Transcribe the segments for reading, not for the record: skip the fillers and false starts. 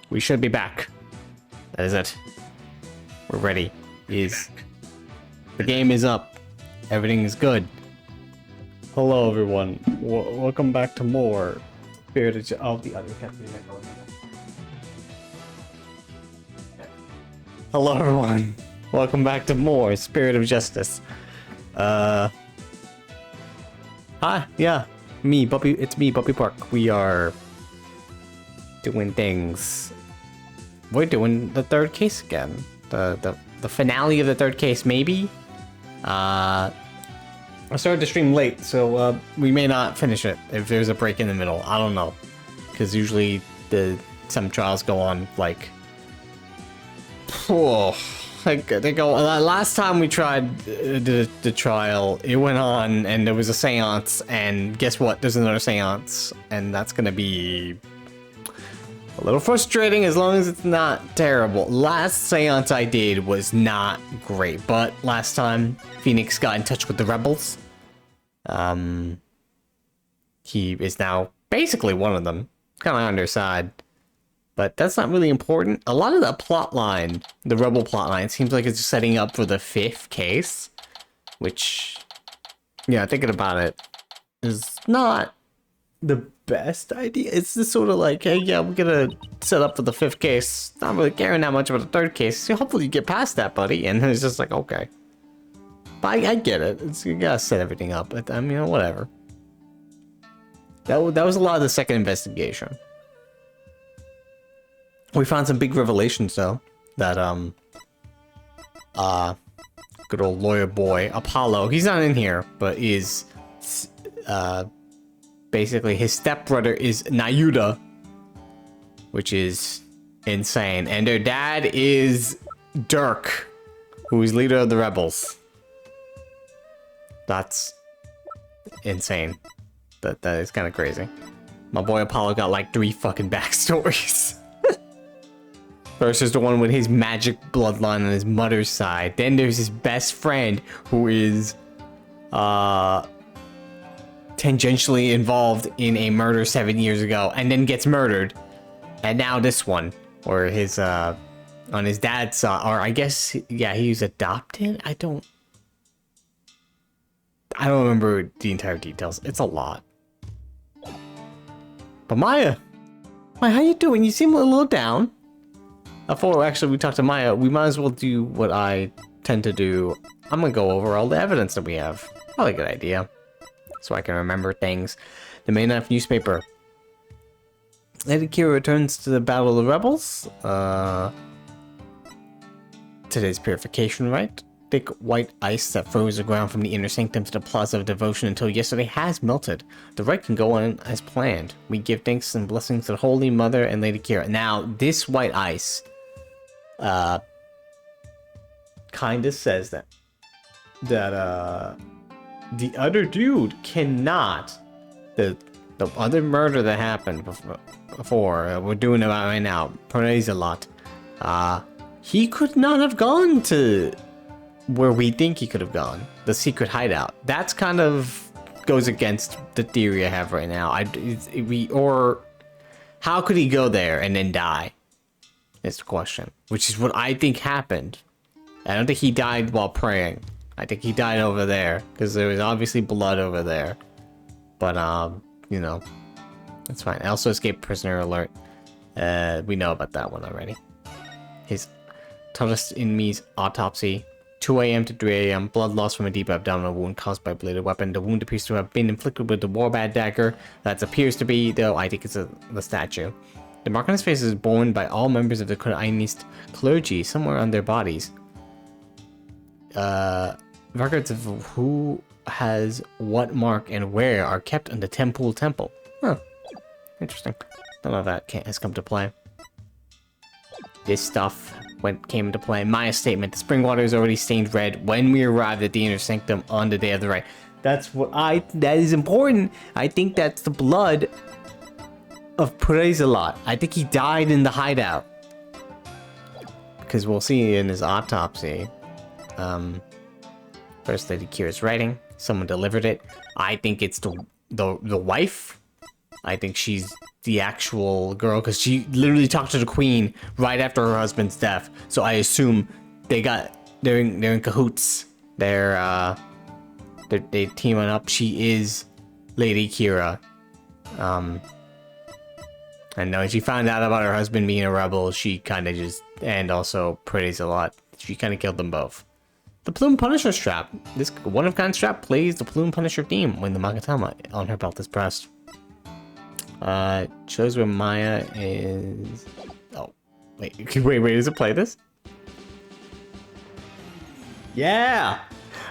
We should be back. That is it. We're ready. The game is up. Everything is good. Hello, everyone. Welcome back to more Spirit of the other Captain. Hello, everyone. Welcome back to more Spirit of Justice. Hi, yeah, me, Buppy. It's me, Buppy Park. We are doing things. We're doing the third case again. The finale of the third case, maybe. I started the stream late, so we may not finish it if there's a break in the middle. I don't know, because usually some trials go on like. They go. Last time we tried the trial, it went on, and there was a seance, and guess what? There's another seance, and that's gonna be a little frustrating as long as it's not terrible. Last seance I did was not great, but last time Phoenix got in touch with the rebels. He is now basically one of them, kind of on their side. But that's not really important. A lot of the plot line, the rebel plot line, seems like it's setting up for the 5th case. Which, yeah, thinking about it, is not the best idea. It's just sort of like, hey, yeah, we're gonna set up for the 5th case. Not really caring that much about the 3rd case. So hopefully you get past that, buddy. And it's just like, okay. But I get it. You gotta set everything up. But, I mean, whatever. That was a lot of the 2nd investigation. We found some big revelations, though, that, good old lawyer boy, Apollo, he's not in here, but is, basically his stepbrother is Nayuda, which is insane, and their dad is Dirk, who is leader of the rebels. That's insane. That is kind of crazy. My boy Apollo got like 3 fucking backstories. First is the one with his magic bloodline on his mother's side. Then there's his best friend who is tangentially involved in a murder 7 years ago and then gets murdered. And now this one, or his on his dad's side, or I guess, yeah, he was adopted. I don't remember the entire details. It's a lot. But Maya, how you doing? You seem a little down. Before actually we talk to Maya, we might as well do what I tend to do. I'm gonna go over all the evidence that we have. Probably a good idea. So I can remember things. The May 9th newspaper. Lady Kira returns to the Battle of the Rebels. Today's purification rite. Thick white ice that froze the ground from the inner sanctum to the plaza of devotion until yesterday has melted. The rite can go on as planned. We give thanks and blessings to the Holy Mother and Lady Kira. Now, this white ice kind of says that the other dude cannot, the other murder that happened before we're doing about right now, praise a lot, he could not have gone to where we think he could have gone, the secret hideout. That's kind of goes against the theory I have right now. Or how could he go there and then die? Is the question, which is what I think happened. I don't think he died while praying. I think he died over there because there was obviously blood over there. But you know, that's fine. I also escaped prisoner alert. We know about that one already. His tunnus in me's autopsy. 2 a.m. to 3 a.m. Blood loss from a deep abdominal wound caused by a bladed weapon. The wound appears to have been inflicted with the warbad dagger. That appears to be, though I think it's the statue. The mark on his face is borne by all members of the Kurainist clergy somewhere on their bodies. Records of who has what mark and where are kept in the Temple Temple. Huh. Interesting. None of that has come to play. This stuff came into play. Maya's statement: the spring water is already stained red when we arrived at the inner sanctum on the day of the rite. That is important. I think that's the blood of Praise-a-Lot. I think he died in the hideout. Because we'll see in his autopsy. First Lady Kira's writing. Someone delivered it. I think it's the wife I think she's the actual girl because she literally talked to the queen right after her husband's death. So I assume they're in cahoots. They're teaming up. She is Lady Kira. And when she found out about her husband being a rebel, she kind of just, and also prays a lot. She kind of killed them both. The Plume Punisher strap. This one-of-kind strap plays the Plume Punisher theme when the Magatama on her belt is pressed. Shows where Maya is... Oh, wait, does it play this? Yeah!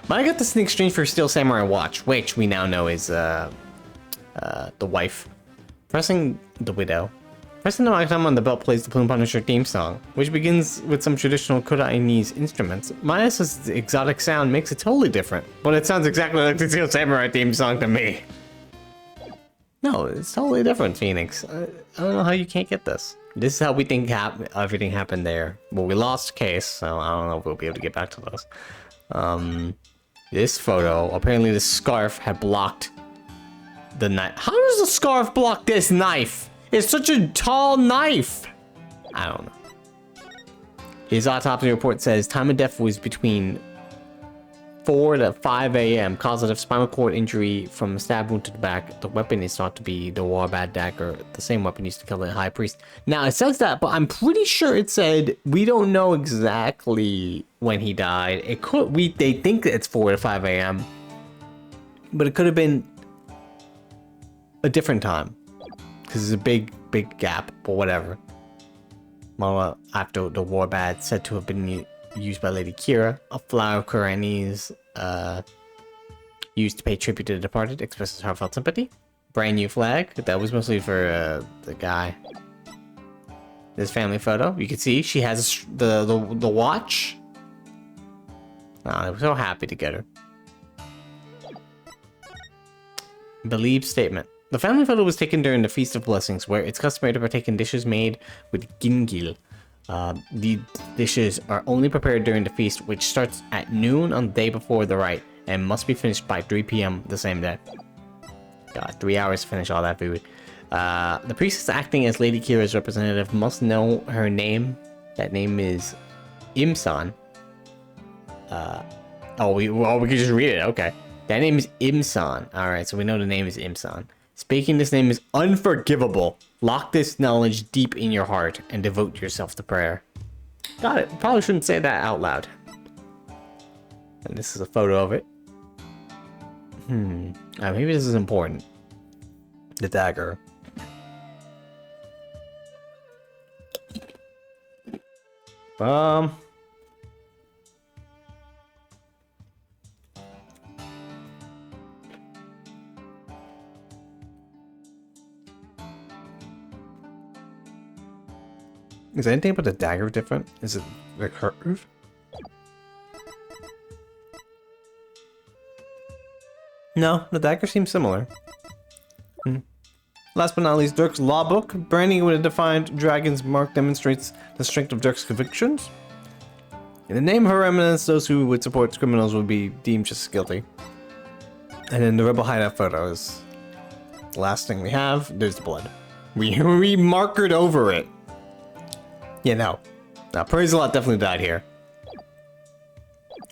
Maya got this in exchange for a Steel Samurai watch, which we now know is, the wife. Pressing the widow. Pressing the Magatama on the belt plays the Plume Punisher theme song, which begins with some traditional Kodainese instruments. Maya's exotic sound makes it totally different, but it sounds exactly like the Steel Samurai theme song to me. No, it's totally different, Phoenix. I don't know how you can't get this. This is how we think everything happened there. Well, we lost Case, so I don't know if we'll be able to get back to this. This photo, apparently the scarf had blocked the knife. How does the scarf block this knife? It's such a tall knife. I don't know. His autopsy report says time of death was between 4 to 5 a.m. Causative spinal cord injury from a stab wound to the back. The weapon is thought to be the Warbad dagger, the same weapon used to kill the high priest. Now it says that, but I'm pretty sure it said we don't know exactly when he died. It could they think it's 4 to 5 a.m. But it could have been a different time. Because it's a big gap, but whatever. Mala, after the Warbad, said to have been used by Lady Kira, a flower of Kodainese, used to pay tribute to the departed, expresses heartfelt sympathy. Brand new flag, that was mostly for the guy. This family photo, you can see she has the watch. Oh, they were so happy to get her. Believed statement. The family photo was taken during the Feast of Blessings, where it's customary to partake in dishes made with gingil. The dishes are only prepared during the feast, which starts at noon on the day before the rite, and must be finished by 3 p.m. the same day. God, 3 hours to finish all that food. The priestess acting as Lady Kira's representative must know her name. That name is Imsan. We can just read it, okay. That name is Imsan. Alright, so we know the name is Imsan. Speaking this name is unforgivable. Lock this knowledge deep in your heart and devote yourself to prayer. Got it. Probably shouldn't say that out loud. And this is a photo of it. Maybe this is important. The dagger. Is anything about the dagger different? Is it the curve? No, the dagger seems similar. Last but not least, Dirk's law book. Branding with a defined dragon's mark demonstrates the strength of Dirk's convictions. In the name of her eminence, those who would support criminals would be deemed just as guilty. And then the rebel hideout photo is the last thing we have. There's the blood. We markered over it. Yeah, no. Now, Praise a Lot definitely died here.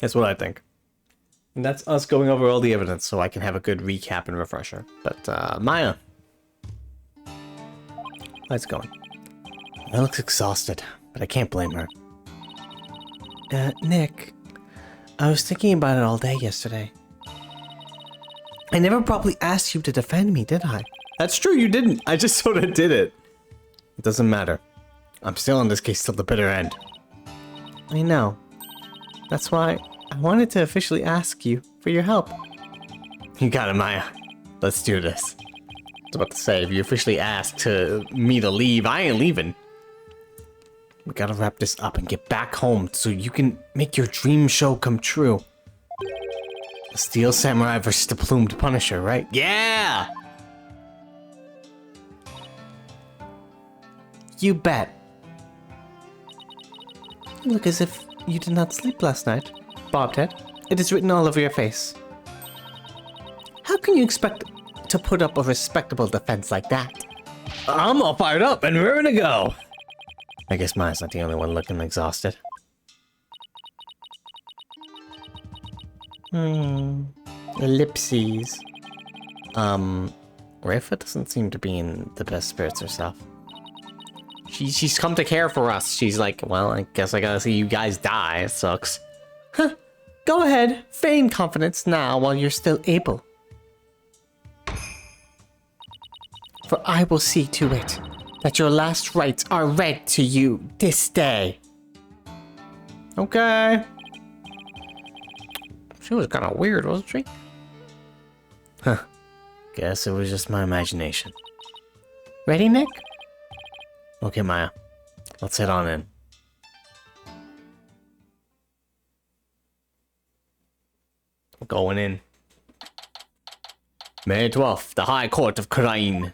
That's what I think. And that's us going over all the evidence so I can have a good recap and refresher. But, Maya. How's it going? I looks exhausted, but I can't blame her. Nick. I was thinking about it all day yesterday. I never properly asked you to defend me, did I? That's true, you didn't. I just sort of did it. It doesn't matter. I'm still on this case till the bitter end. I know. That's why I wanted to officially ask you for your help. You got it, Maya. Let's do this. I was about to say, if you officially asked me to leave, I ain't leaving. We gotta wrap this up and get back home so you can make your dream show come true. The Steel Samurai versus the Plumed Punisher, right? Yeah! You bet. You look as if you did not sleep last night, Bobhead. It is written all over your face. How can you expect to put up a respectable defense like that. I'm all fired up and ready to go. I guess Maya's not the only one looking exhausted. Ellipses. Rafa doesn't seem to be in the best spirits herself. She's come to care for us. She's like, well, I guess I gotta see you guys die. It sucks. Huh. Go ahead. Feign confidence now while you're still able. For I will see to it that your last rites are read to you this day. Okay. She was kind of weird, wasn't she? Huh. Guess it was just my imagination. Ready, Nick? Okay, Maya. Let's head on in. We're going in. May 12th, the High Court of Krain.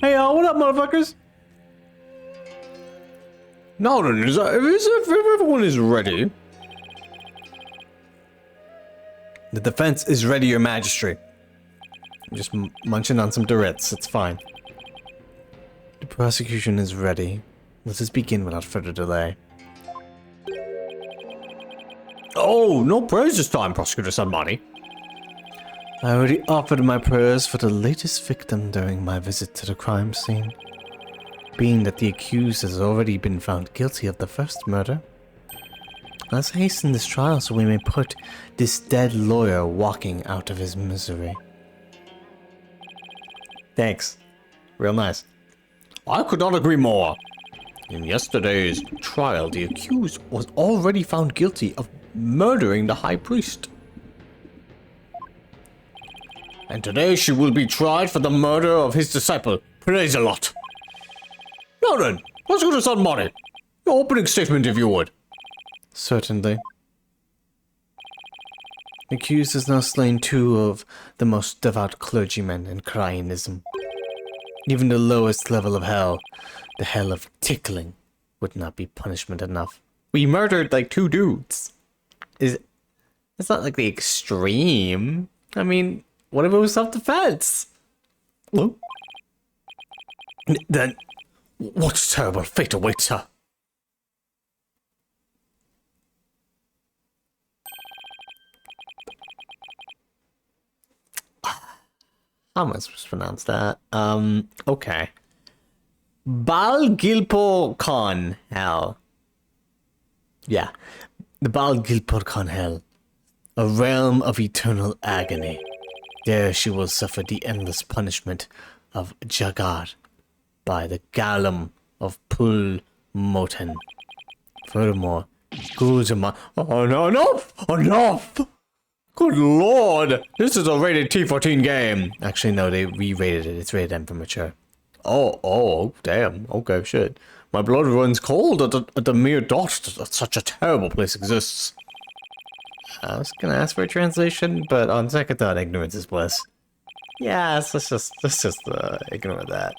Hey, what up, motherfuckers? No, then, if everyone is ready. The defense is ready, your majesty. I'm just munching on some Duritz, it's fine. The prosecution is ready. Let us begin without further delay. Oh, no praise this time, Prosecutor Sunbonny. I already offered my prayers for the latest victim during my visit to the crime scene. Being that the accused has already been found guilty of the first murder, let's hasten this trial so we may put this dead lawyer walking out of his misery. Thanks. Real nice. I could not agree more. In yesterday's trial, the accused was already found guilty of murdering the high priest. And today she will be tried for the murder of his disciple, Praise a lot. Now then, let's go to Sunbonny. Your opening statement, if you would. Certainly. The accused has now slain 2 of the most devout clergymen in Crainism. Even the lowest level of hell, the hell of tickling, would not be punishment enough. We murdered like 2 dudes. It's not like the extreme. I mean, what if it was self-defense? Well, then, what terrible fate awaits her? How am I supposed to pronounce that? Okay. Bal Gilpo Khan Hell. Yeah. The Bal Gilpo Khan Hell. A realm of eternal agony. There she will suffer the endless punishment of Jagar by the Galam of Pul Moten. Furthermore, Guzama. Oh no, enough! Good lord! This is a rated T14 game. Actually, no, they re-rated it. It's rated M for mature. Oh, damn. Okay, shit. My blood runs cold at the mere thought that such a terrible place exists. I was gonna ask for a translation, but on second thought, ignorance is bliss. Yes, let's just ignore that.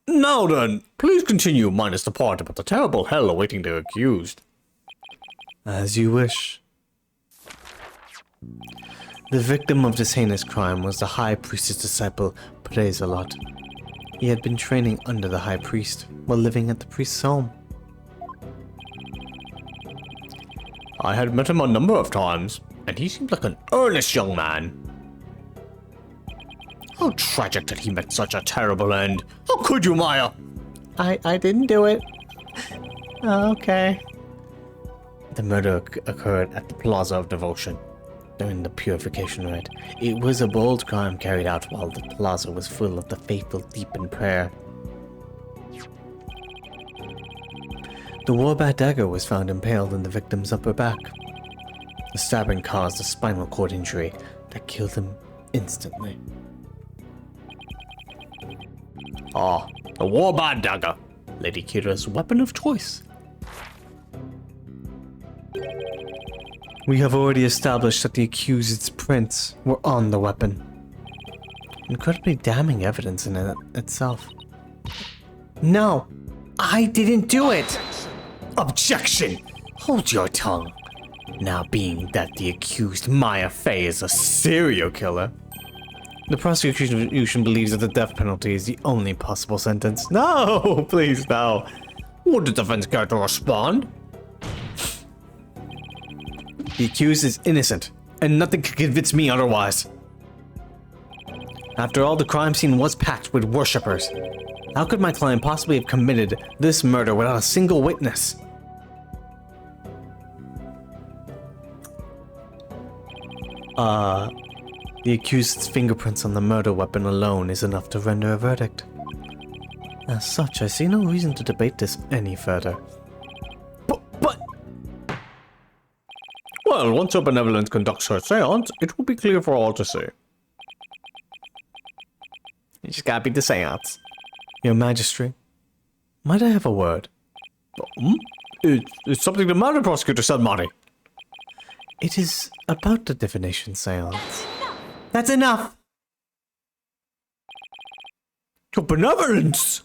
Now then, please continue minus the part about the terrible hell awaiting the accused. As you wish. The victim of this heinous crime was the high priest's disciple, Prezalot. He had been training under the high priest while living at the priest's home. I had met him a number of times, and he seemed like an earnest young man. How tragic that he met such a terrible end. How could you, Maya? I didn't do it. Okay. The murder occurred at the Plaza of Devotion during the purification rite. It was a bold crime carried out while the plaza was full of the faithful deep in prayer. The Warbat dagger was found impaled in the victim's upper back. The stabbing caused a spinal cord injury that killed him instantly. Ah, the Warbat dagger, Lady Kira's weapon of choice. We have already established that the accused's prints were on the weapon. incredibly damning evidence in it itself. No, I didn't do it! Objection! Hold your tongue. Now, being that the accused Maya Fey is a serial killer, the prosecution believes that the death penalty is the only possible sentence. No! Please, no. Would the defense care to respond? The accused is innocent, and nothing can convince me otherwise. After all, the crime scene was packed with worshippers. How could my client possibly have committed this murder without a single witness? The accused's fingerprints on the murder weapon alone is enough to render a verdict. As such, I see no reason to debate this any further. But... Well, once your benevolence conducts her seance, it will be clear for all to see. You just gotta beat the seance. Your Majesty, might I have a word? It's something the murder prosecutor said, Marty. It is about the divination seance. That's enough! Your benevolence!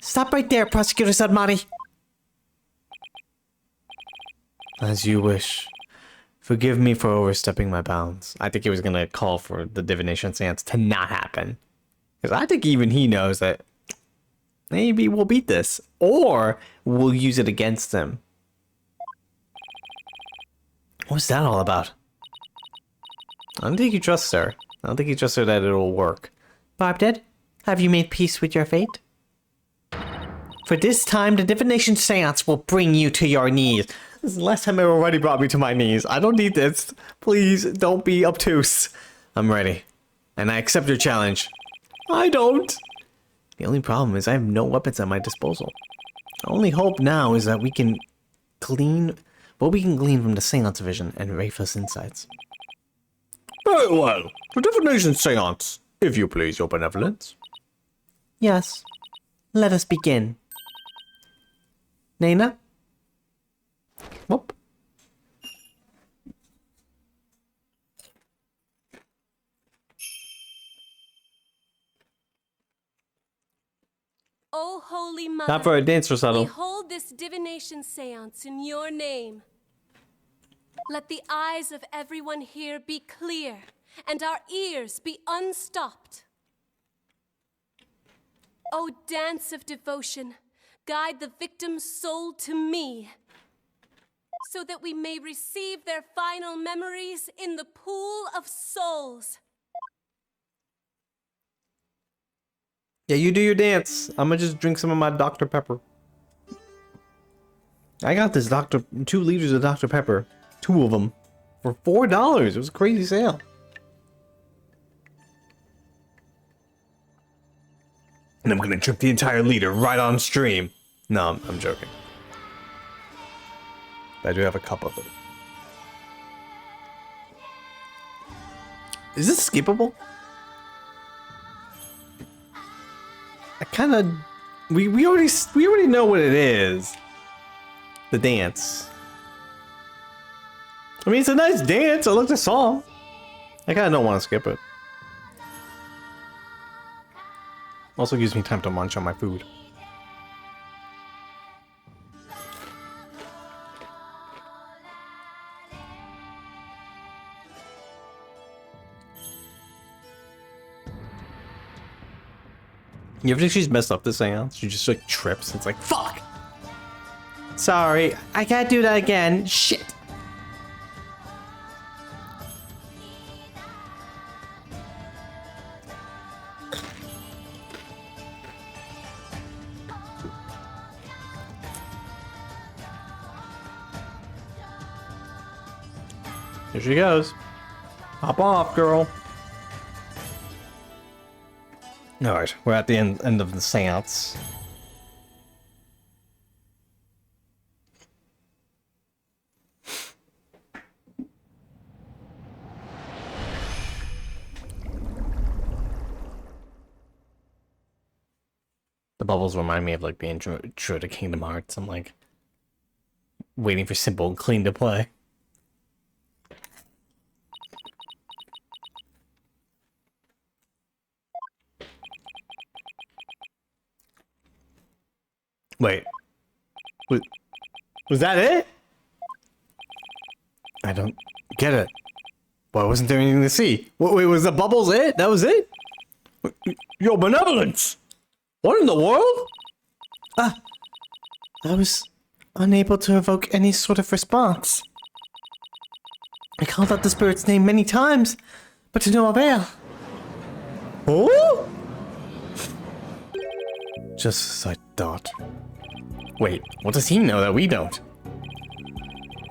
Stop right there, Prosecutor Sadmati. As you wish. Forgive me for overstepping my bounds. I think he was gonna call for the divination seance to not happen. Because I think even he knows that maybe we'll beat this. Or we'll use it against him. What's that all about? I don't think you trust her. I don't think you trust her that it'll work. Barbdad, have you made peace with your fate? For this time, the divination seance will bring you to your knees. This is the last time it already brought me to my knees. I don't need this. Please, don't be obtuse. I'm ready. And I accept your challenge. I don't. The only problem is I have no weapons at my disposal. The only hope now is that we can glean what we can glean from the seance vision and Rafa's insights. Very well. The divination seance, if you please, your benevolence. Yes. Let us begin. Nana? Whoop. O Holy Mother, Not for a dance recital. we hold this divination seance in your name. Let the eyes of everyone here be clear, and our ears be unstopped. O dance of devotion, guide the victim's soul to me, so that we may receive their final memories in the pool of souls. Yeah, you do your dance. I'm gonna just drink some of my Dr. Pepper. I got this 2 liters of Dr. Pepper. 2 of them. For $4. It was a crazy sale. And I'm gonna drink the entire liter right on stream. No, I'm joking. But I do have a cup of it. Is this skippable? I kind of... We already know what it is. The dance. I mean, it's a nice dance. I like the song. I kind of don't want to skip it. Also gives me time to munch on my food. You ever think she's messed up this seance? She just like trips. It's like, fuck! Sorry, I can't do that again. Shit! Here she goes. Hop off, girl. Alright, we're at the end of the seance. The bubbles remind me of like the intro to Kingdom Hearts. I'm like waiting for Simple and Clean to play. Wait. Was that it? I don't get it. Why wasn't there anything to see? Wait, was the bubbles it? That was it? Your benevolence! What in the world? I was unable to evoke any sort of response. I called out the spirit's name many times, but to no avail. Oh? Just as I thought. Wait, what does he know that we don't?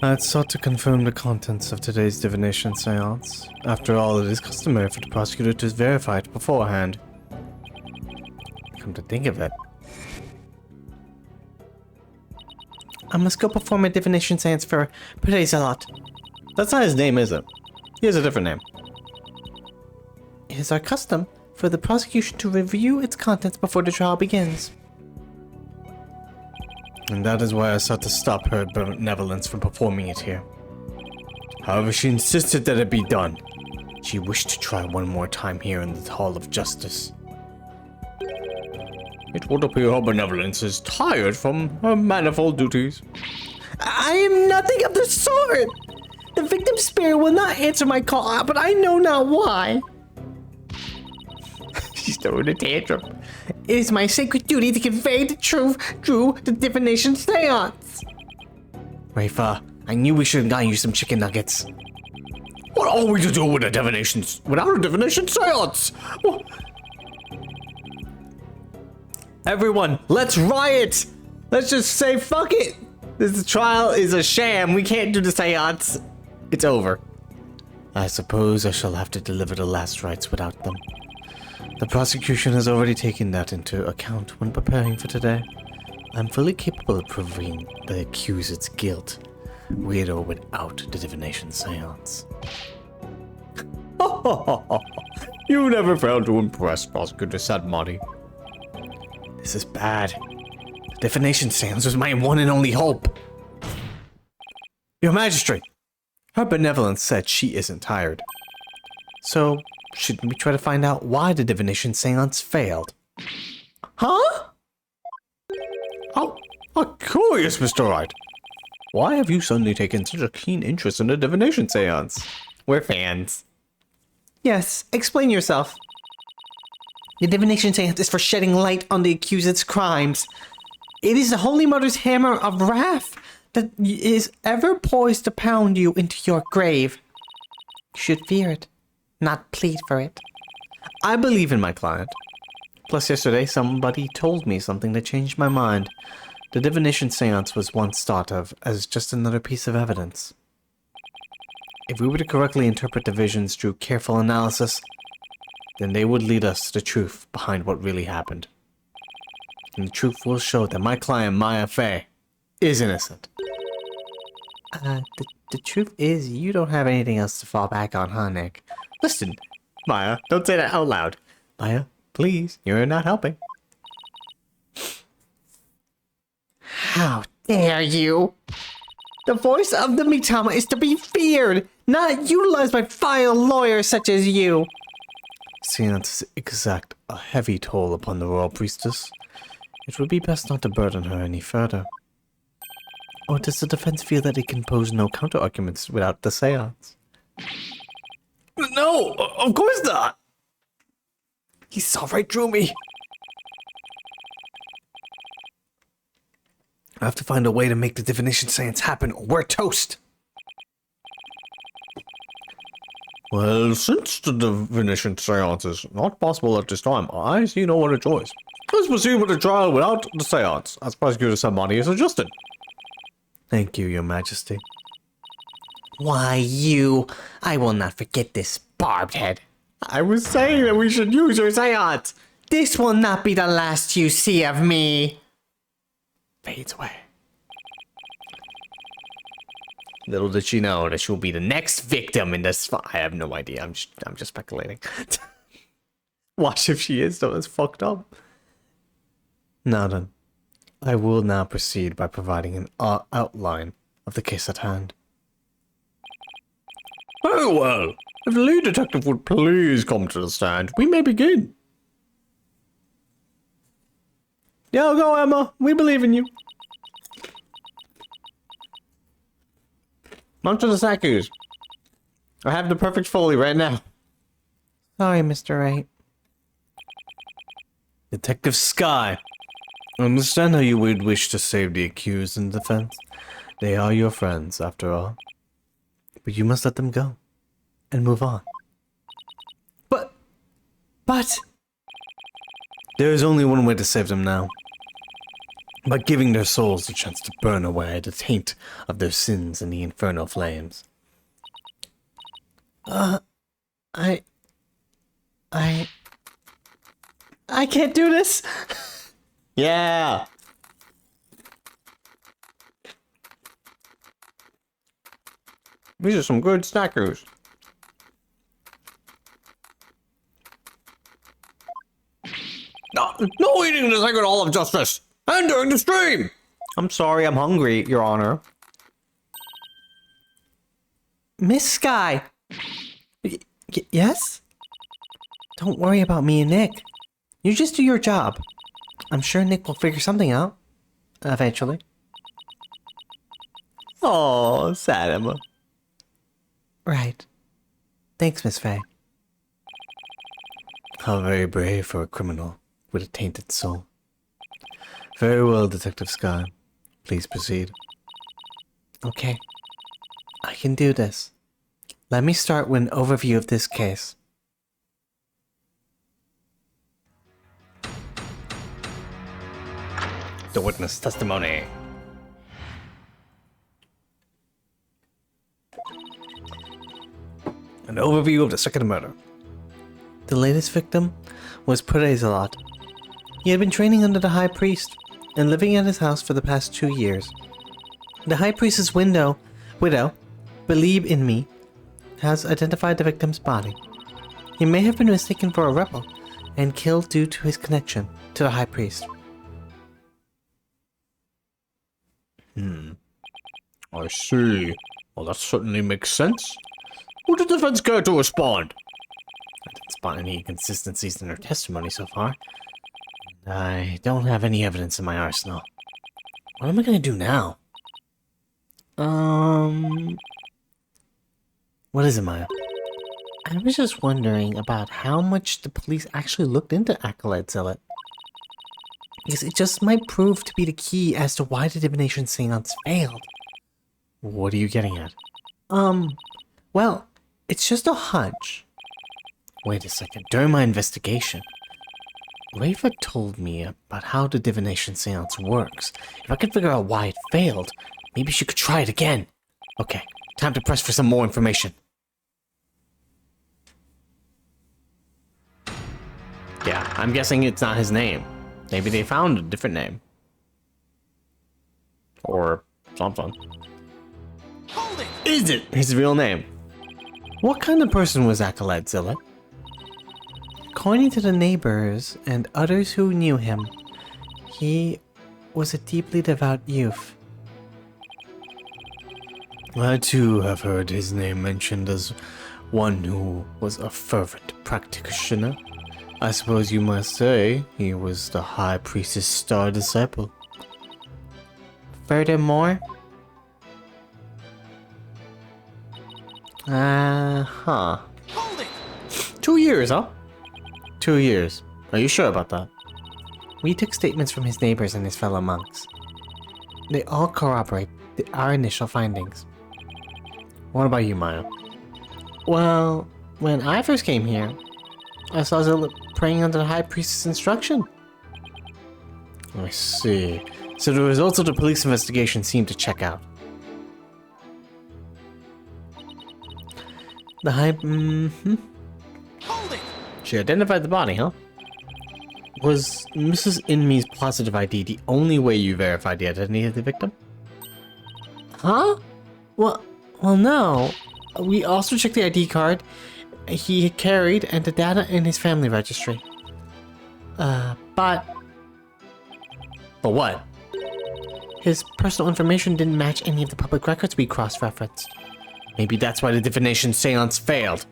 I had sought to confirm the contents of today's divination seance. After all, it is customary for the prosecutor to verify it beforehand. Come to think of it. I must go perform a divination seance for Perezalot. That's not his name, is it? He has a different name. It is our custom for the prosecution to review its contents before the trial begins. And that is why I sought to stop her benevolence from performing it here. However, she insisted that it be done. She wished to try one more time here in the Hall of Justice. It would appear her benevolence is tired from her manifold duties. I am nothing of the sort! The victim's spirit will not answer my call, but I know not why. She's throwing a tantrum. It is my sacred duty to convey the truth through the divination seance. Rafa, I knew we should have gotten you some chicken nuggets. What are we to do with a divination, without a divination seance? What? Everyone, let's riot! Let's just say fuck it! This trial is a sham, we can't do the seance. It's over. I suppose I shall have to deliver the last rites without them. The prosecution has already taken that into account when preparing for today. I'm fully capable of proving the accused's guilt, with or without the divination seance. You never failed to impress, Prosecutor Sadmati. This is bad. The divination seance was my one and only hope. Your Magistrate, her benevolence said she isn't tired. So, shouldn't we try to find out why the divination seance failed? Huh? Oh, curious, Mr. Wright. Why have you suddenly taken such a keen interest in the divination seance? We're fans. Yes, explain yourself. The divination seance is for shedding light on the accused's crimes. It is the Holy Mother's hammer of wrath that is ever poised to pound you into your grave. You should fear it, not plead for it. I believe in my client. Plus yesterday somebody told me something that changed my mind. The divination seance was once thought of as just another piece of evidence. If we were to correctly interpret the visions through careful analysis, then they would lead us to the truth behind what really happened. And the truth will show that my client, Maya Fey, is innocent. The truth is you don't have anything else to fall back on, huh, Nick? Listen, Maya, don't say that out loud. Maya, please, you're not helping. How dare you? The voice of the Mitama is to be feared, not utilized by vile lawyers such as you. Seance exact a heavy toll upon the royal priestess. It would be best not to burden her any further. Or does the defense feel that it can pose no counter-arguments without the seance? No, of course not! He saw right through me. I have to find a way to make the divination seance happen, or we're toast! Well, since the divination seance is not possible at this time, I see no other choice. Let's proceed with the trial without the seance, as Prosecutor Samani has suggested. Thank you, Your Majesty. Why, you... I will not forget this, barbed head. I was saying that we should use your seance! This will not be the last you see of me. Fades away. Little did she know that she'll be the next victim in this I have no idea. I'm just speculating. Watch if she is, though. It's fucked up. Now then, I will now proceed by providing an outline of the case at hand. Very well. If the lead detective would please come to the stand, we may begin. Yo, go, Emma. We believe in you. Munch on the Sackus. I have the perfect Foley right now. Sorry, Mr. Wright. Detective Sky. I understand how you would wish to save the accused in defense. They are your friends, after all. But you must let them go. And move on. But... There is only one way to save them now. By giving their souls a chance to burn away the taint of their sins in the infernal flames. I can't do this. Yeah! These are some good snackers. No eating the sacred hall of justice! And during the stream! I'm sorry, I'm hungry, Your Honor. Miss Sky. Yes? Don't worry about me and Nick. You just do your job. I'm sure Nick will figure something out. Eventually. Oh, sad Emma. Right. Thanks, Miss Faye. How very brave for a criminal with a tainted soul. Very well, Detective Sky. Please proceed. Okay. I can do this. Let me start with an overview of this case. The witness testimony. An overview of the second murder. The latest victim was Perezalot. He had been training under the High Priest and living at his house for the past 2 years. The High Priest's widow, Believe in Me, has identified the victim's body. He may have been mistaken for a rebel and killed due to his connection to the High Priest. I see. Well, that certainly makes sense. Who did the defense care to respond? I didn't spot any inconsistencies in her testimony so far. And I don't have any evidence in my arsenal. What am I gonna do now? What is it, Maya? I was just wondering about how much the police actually looked into Acolyte Zealot. Because it just might prove to be the key as to why the divination seance failed. What are you getting at? Well, it's just a hunch. Wait a second. During my investigation, Rafa told me about how the divination seance works. If I could figure out why it failed, maybe she could try it again. Okay, time to press for some more information. Yeah, I'm guessing it's not his name. Maybe they found a different name. Or something. Hold it! Is it his real name? What kind of person was Acolyte Zealot? According to the neighbors and others who knew him, he was a deeply devout youth. I too have heard his name mentioned as one who was a fervent practitioner. I suppose you must say he was the High Priest's star disciple. Furthermore, Hold it! 2 years, huh? 2 years. Are you sure about that? we took statements from his neighbors and his fellow monks. They all corroborate our initial findings. What about you, Maya? Well, when I first came here, I saw Zealot praying under the High Priest's instruction. I see. So the results of the police investigation seem to check out. The High... Hold it! She identified the body, huh? Was Mrs. Inme's positive ID the only way you verified the identity of the victim? Huh? Well, no. We also checked the ID card he carried and the data in his family registry. But But what? his personal information didn't match any of the public records we cross-referenced. Maybe that's why the divination seance failed.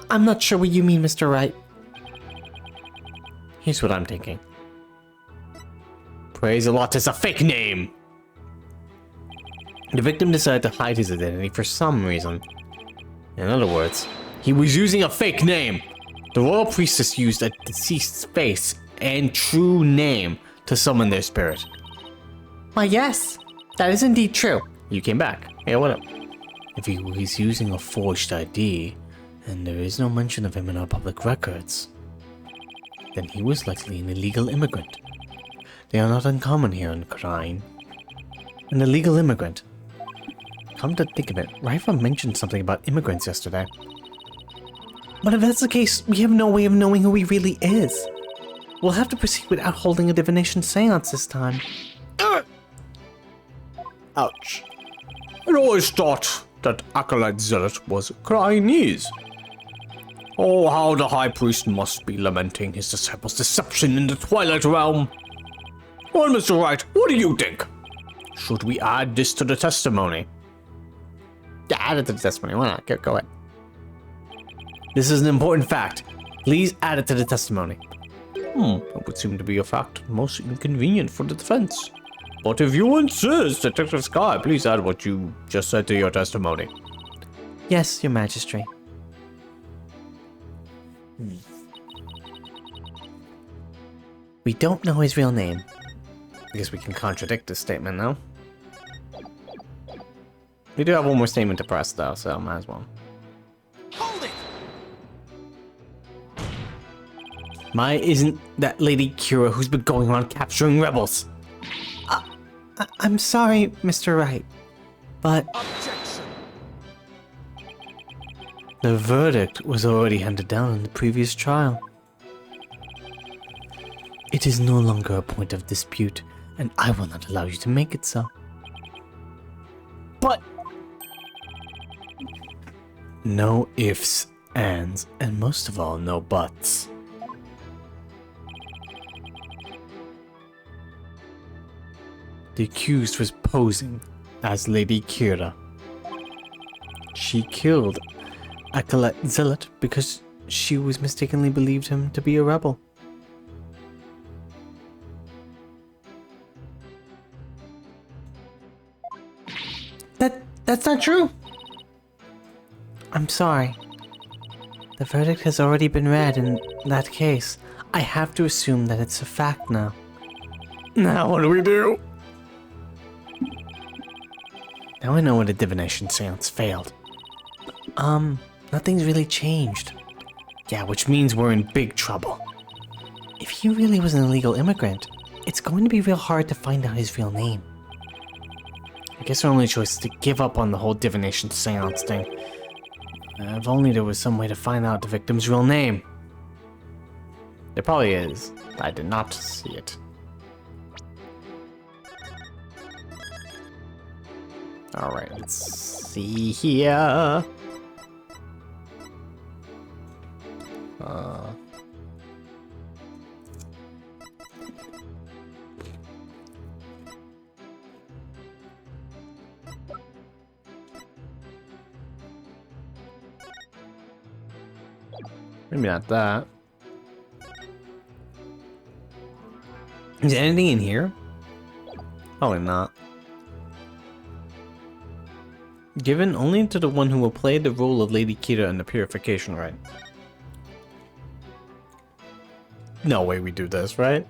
I'm not sure what you mean, Mr. Wright. Here's what I'm thinking. Praise the lot is a fake name! The victim decided to hide his identity for some reason. In other words, he was using a fake name. The royal priestess used a deceased's face and true name to summon their spirit. Why, yes, that is indeed true. You came back. Hey, what up? If he was using a forged ID, and there is no mention of him in our public records, then he was likely an illegal immigrant. They are not uncommon here in Krine. An illegal immigrant. Come to think of it, Rifa mentioned something about immigrants yesterday. But if that's the case, we have no way of knowing who he really is. We'll have to proceed without holding a divination seance this time. Ouch. I always thought that Acolyte Zealot was Chinese. Oh, how the High Priest must be lamenting his disciples' deception in the Twilight Realm. Well, Mr. Wright, what do you think? Should we add this to the testimony? Yeah, add it to the testimony. Why not? Go ahead. This is an important fact. Please add it to the testimony. That would seem to be a fact most inconvenient for the defense. But if you insist, Detective Sky, please add what you just said to your testimony. Yes, Your Majesty. We don't know his real name. I guess we can contradict this statement now. We do have one more statement to press, though, so might as well. Hold it! Mai isn't that Lady Kira who's been going around capturing rebels. I'm sorry, Mr. Wright, but Objection! The verdict was already handed down in the previous trial. It is no longer a point of dispute, and I will not allow you to make it so. But no ifs, ands, and most of all, no buts. The accused was posing as Lady Kira. She killed Acolyte Zealot because she was mistakenly believed him to be a rebel. that's not true. I'm sorry. The verdict has already been read in that case. I have to assume that it's a fact now. Now what do we do? Now I know what a divination seance failed. Nothing's really changed. Yeah, which means we're in big trouble. If he really was an illegal immigrant, it's going to be real hard to find out his real name. I guess our only choice is to give up on the whole divination seance thing. If only there was some way to find out the victim's real name. There probably is. I did not see it. Alright, let's see here. Maybe not that. Is there anything in here? Probably not. Given only to the one who will play the role of Lady Kira in the Purification Rite. No way we do this, right?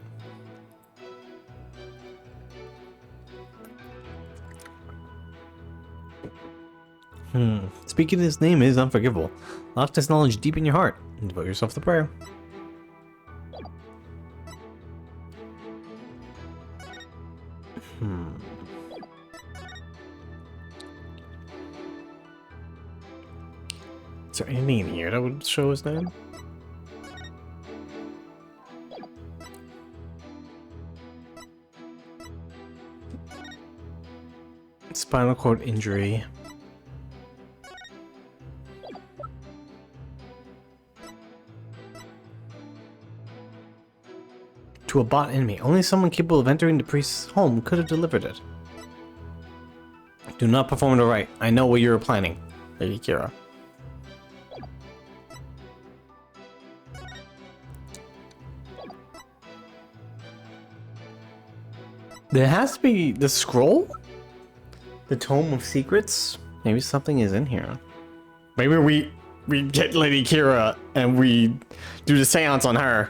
Speaking his name is unforgivable. Lock this knowledge deep in your heart and devote yourself to prayer. Is there anything in here that would show his name? Spinal cord injury. To a bot enemy. Only someone capable of entering the priest's home could have delivered it. Do not perform the rite. I know what you were planning, Lady Kira. There has to be the scroll? The Tome of Secrets? Maybe something is in here. Maybe we get Lady Kira and we do the seance on her.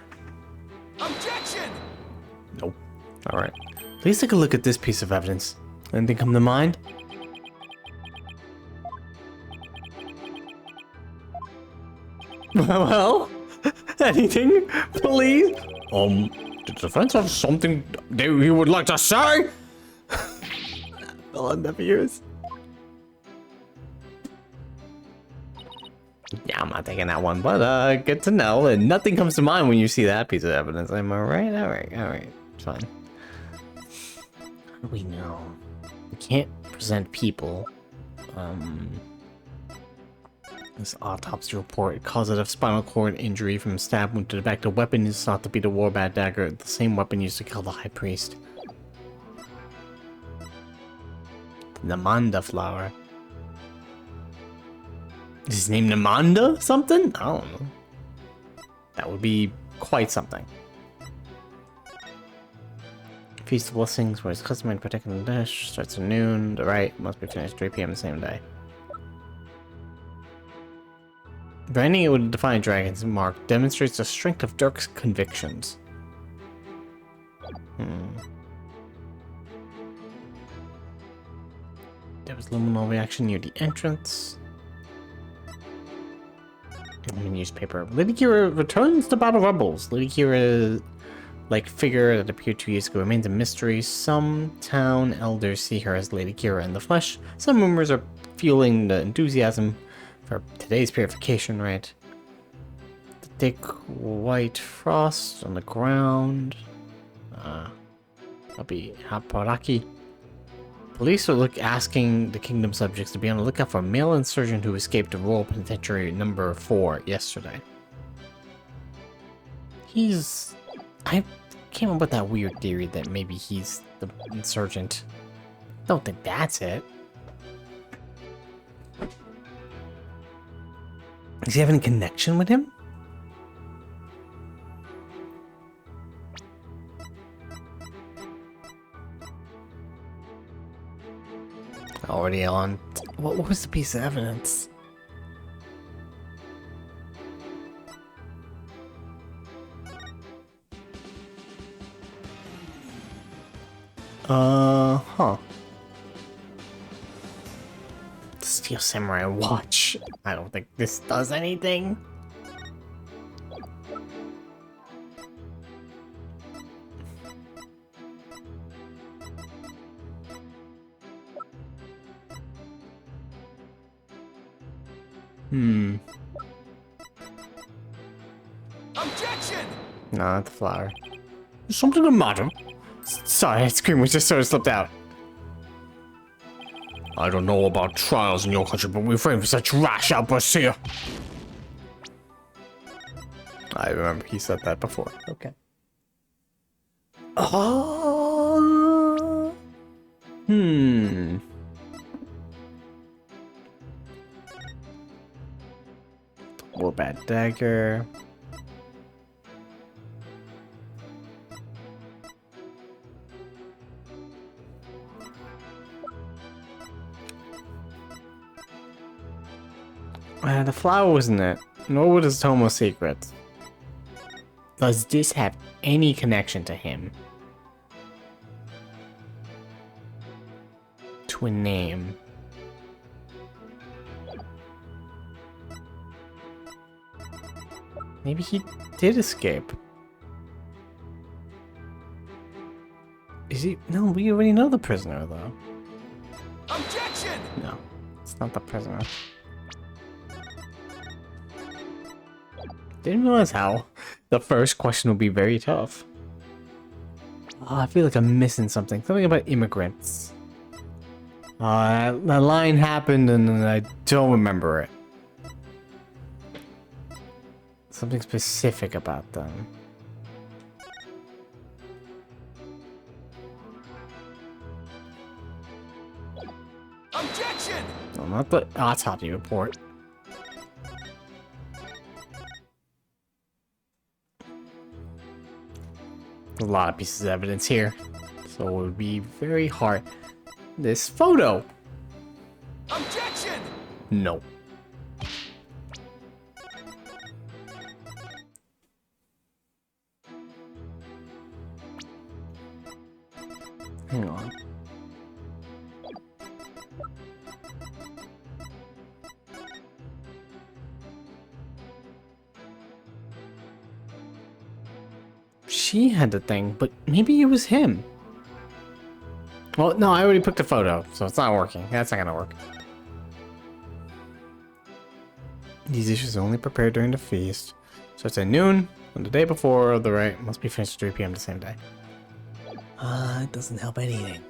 Objection! Nope. Alright. Please take a look at this piece of evidence. Anything come to mind? Well, anything, please? The defense have something you would like to say? Well, on deaf ears. Yeah, I'm not taking that one, but good to know. And nothing comes to mind when you see that piece of evidence. Am I right? Alright. Fine. How do we know? We can't present people. This autopsy report, causative spinal cord injury from stab wound to the back. The weapon is thought to be the Warbat dagger, the same weapon used to kill the High Priest. Namanda flower. Is his name Namanda something? I don't know. That would be quite something. Feast of Blessings, where it's customary to partake in the dish. Starts at noon. The rite must be finished 3 p.m. the same day. Branding it with a Defiant Dragon's mark demonstrates the strength of Dirk's convictions. There was liminal reaction near the entrance. Newspaper. Lady Kira returns to Battle Rebels. Lady Kira, like figure that appeared 2 years ago, remains a mystery. Some town elders see her as Lady Kira in the flesh. Some rumors are fueling the enthusiasm for today's purification rite. The thick white frost on the ground. That'll be Haparaki. Police are asking the kingdom subjects to be on the lookout for a male insurgent who escaped the Royal Penitentiary number 4 yesterday. I came up with that weird theory that maybe he's the insurgent. Don't think that's it. Does he have any connection with him? Already on. What was the piece of evidence? Huh. Steel Samurai watch. I don't think this does anything. Objection! No, not the flower. Is something the matter? Sorry, ice cream was just sort of slipped out. I don't know about trials in your country, but we refrain from such rash outbursts here. I remember he said that before. Okay. Oh. Warbat dagger. The flower wasn't it. Nor would his Tomo secret. Does this have any connection to him? To a name? Maybe he did escape. Is he? No, we already know the prisoner, though. Objection! No, it's not the prisoner. Didn't realize how the first question would be very tough. Oh, I feel like I'm missing something. Something about immigrants. That line happened and I don't remember it. Something specific about them. Objection! No, not the autopsy report. A lot of pieces of evidence here. So it would be very hard. This photo. Objection! No. Hang on. She had the thing, but maybe it was him. Well, no, I already picked a photo, so it's not working. That's not gonna work. These dishes are only prepared during the feast. So it's at noon on the day before the rite must be finished at 3 p.m. the same day. It doesn't help anything.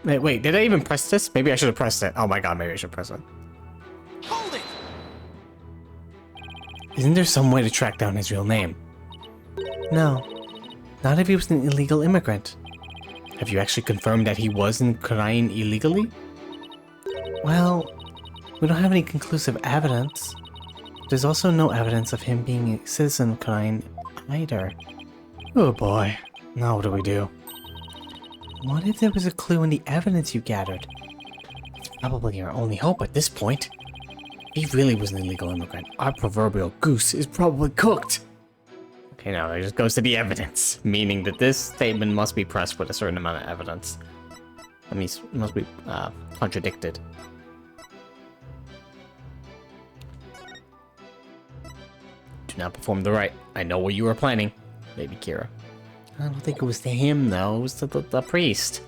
Wait, did I even press this? Maybe I should have pressed it. Oh my god, maybe I should press it. Hold it! Isn't there some way to track down his real name? No. Not if he was an illegal immigrant. Have you actually confirmed that he was in Korean illegally? Well, we don't have any conclusive evidence. There's also no evidence of him being a citizen of Korean either. Oh boy. Now what do we do? What if there was a clue in the evidence you gathered? It's probably our only hope at this point. If he really was an illegal immigrant, our proverbial goose is probably cooked. Okay, now it just goes to the evidence, meaning that this statement must be pressed with a certain amount of evidence. That means it must be contradicted. Do not perform the rite. I know what you were planning, baby Kira. I don't think it was to him, though. It was to the priest.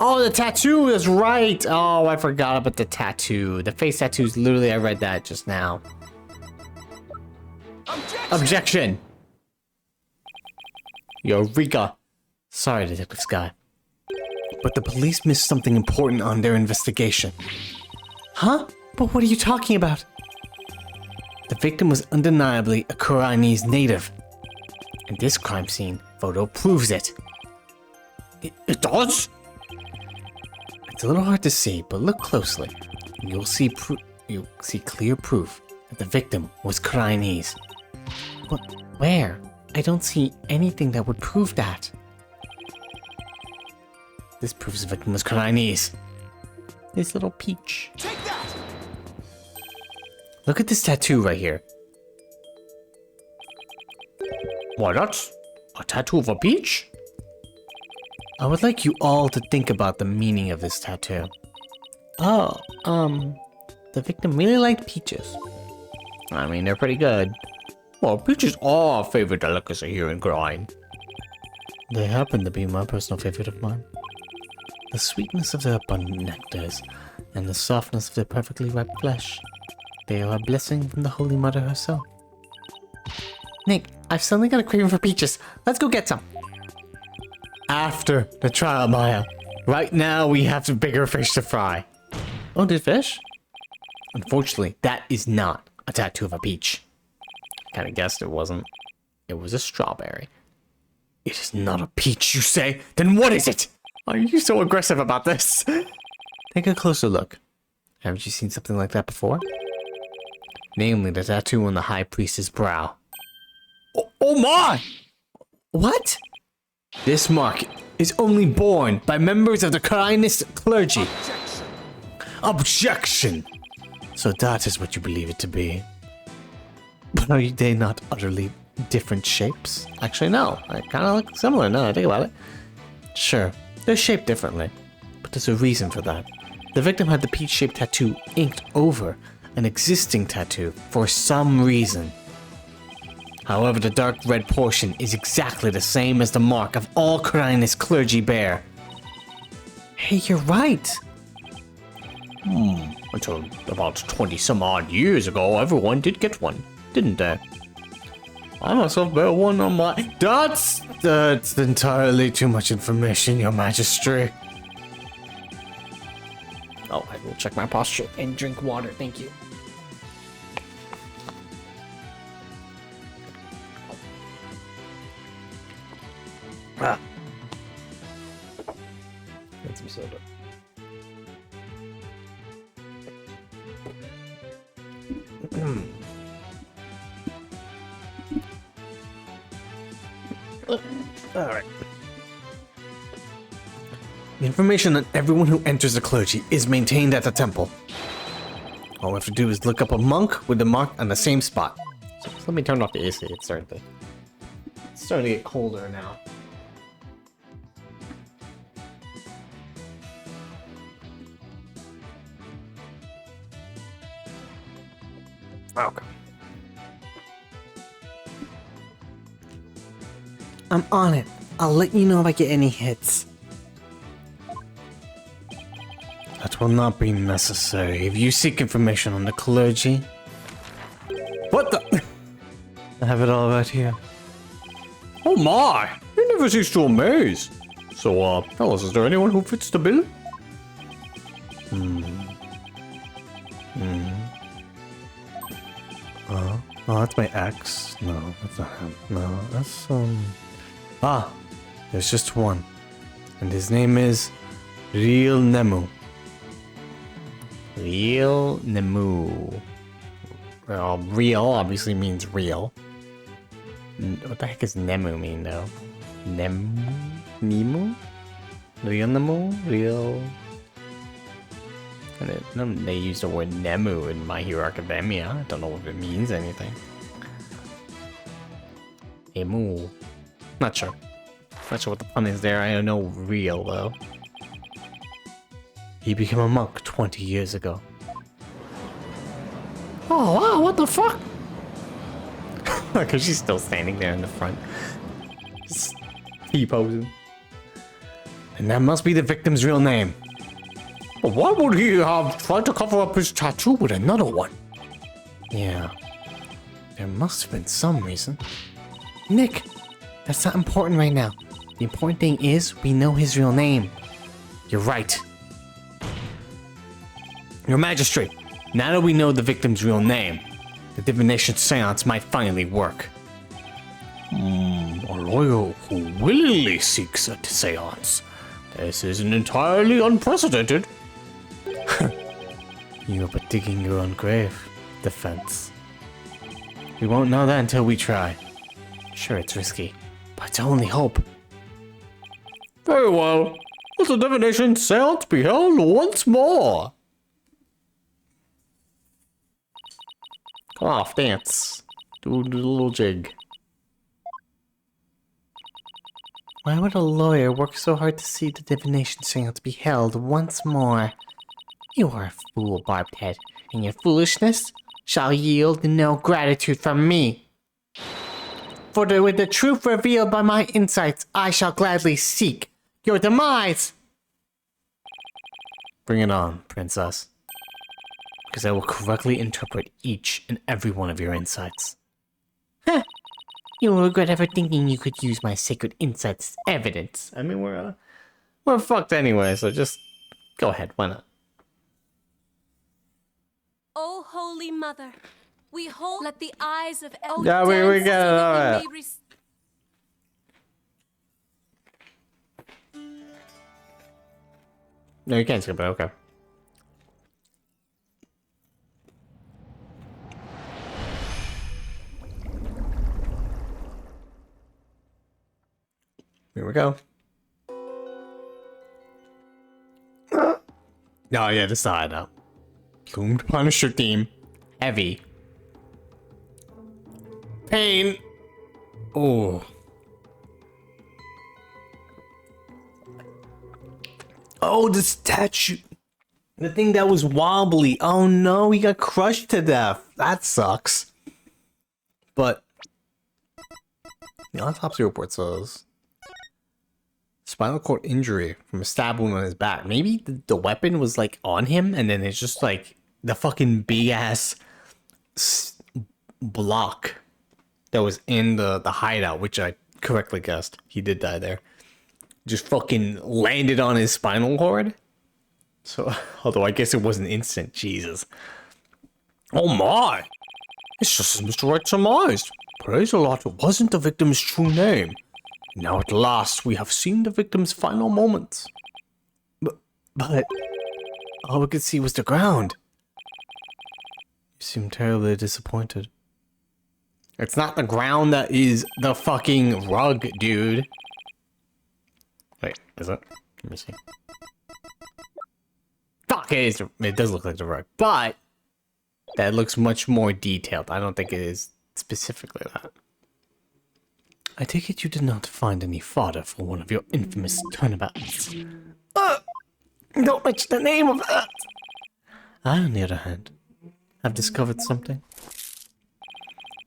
Oh, the tattoo is right. Oh, I forgot about the tattoo. The face tattoos, literally, I read that just now. Objection! Eureka! Sorry, Detective Sky. But the police missed something important on their investigation. Huh? But what are you talking about? The victim was undeniably a Koreanese native. And this crime scene photo proves it. It does? It's a little hard to see, but look closely. You'll see clear proof that the victim was Koreanese. But where? I don't see anything that would prove that. This proves the victim was Koreanese. This little peach. Take that! Look at this tattoo right here. Why, that's a tattoo of a peach? I would like you all to think about the meaning of this tattoo. Oh, the victim really liked peaches. I mean, they're pretty good. Well, peaches are our favorite delicacy here in Korea. They happen to be my personal favorite of mine. The sweetness of their abundant nectars and the softness of their perfectly ripe flesh. They are a blessing from the Holy Mother herself. Nick, I've suddenly got a craving for peaches. Let's go get some. After the trial, Maya. Right now, we have some bigger fish to fry. Oh, did fish? Unfortunately, that is not a tattoo of a peach. Kind of guessed it wasn't. It was a strawberry. It is not a peach, you say? Then what is it? Are you so aggressive about this? Take a closer look. Haven't you seen something like that before? Namely, the tattoo on the High Priest's brow. Oh my! What? This mark is only borne by members of the Koreanist clergy. Objection! Objection! So that is what you believe it to be. But are they not utterly different shapes? Actually, no. They kind of look similar now that I think about it. Sure, they're shaped differently. But there's a reason for that. The victim had the peach-shaped tattoo inked over an existing tattoo for some reason. However, the dark red portion is exactly the same as the mark of all Koreanist clergy bear. Hey, you're right. Until about 20 some odd years ago, everyone did get one, didn't they? I myself bear one on my... That's entirely too much information, Your Majesty. Oh, I will check my posture and drink water, thank you. Ah. Get some soda. Alright. The information on everyone who enters the clergy is maintained at the temple. All we have to do is look up a monk with the mark on the same spot. So let me turn off the AC. It's starting to get colder now. Okay. I'm on it. I'll let you know if I get any hits. That will not be necessary if you seek information on the clergy. What the? I have it all right here. Oh my! You never cease to amaze. So, fellas, is there anyone who fits the bill? Oh, that's my ex. No, that's not him. No, that's, Ah, there's just one. And his name is Real Nemu. Real Nemu. Well, real obviously means real. What the heck does Nemu mean, though? Nemu? Real Nemu? Real... They use the word Nemu in My Hero Academia. I don't know if it means anything. Emu. Not sure. Not sure what the pun is there. I don't know real, though. He became a monk 20 years ago. Oh, wow, what the fuck? Because she's still standing there in the front. Just T-posing. And that must be the victim's real name. But why would he have tried to cover up his tattoo with another one? Yeah. There must have been some reason. Nick, that's not important right now. The important thing is we know his real name. You're right. Your Magistrate, now that we know the victim's real name, the divination seance might finally work. A lawyer who willingly seeks a seance. This isn't entirely unprecedented. You are but digging your own grave, defense. We won't know that until we try. Sure, it's risky, but it's our only hope. Very well. Let the divination seance be held once more. Come off, dance. Do the little jig. Why would a lawyer work so hard to see the divination seance be held once more? You are a fool, Barbed Head, and your foolishness shall yield no gratitude from me. For with the truth revealed by my insights, I shall gladly seek your demise. Bring it on, princess. Because I will correctly interpret each and every one of your insights. Heh. You will regret ever thinking you could use my sacred insights as evidence. I mean, we're fucked anyway, so just go ahead. Why not? O Holy Mother, we hold let the eyes of El Yeah, we get it, alright. No, you can't skip it. Okay. Here we go. Oh yeah, this side now. Plumed Punisher theme. Heavy. Pain. Oh. Oh, the statue. The thing that was wobbly. Oh no, he got crushed to death. That sucks. But the autopsy report says spinal cord injury from a stab wound on his back. Maybe the weapon was like on him, and then it's just like the fucking big ass block that was in the hideout, which I correctly guessed. He did die there. Just fucking landed on his spinal cord. So, although I guess it wasn't instant. Jesus. Oh my! It's just as Mr. Wright surmised. Praise the Lord, it wasn't the victim's true name. Now at last we have seen the victim's final moments. But all we could see was the ground. You seem terribly disappointed. It's not the ground that is the fucking rug, dude. Wait, is it? Let me see. Fuck, it does look like the rug, but that looks much more detailed. I don't think it is specifically that. I take it you did not find any fodder for one of your infamous turnabouts. Don't mention the name of that. I, on the other hand, have discovered something.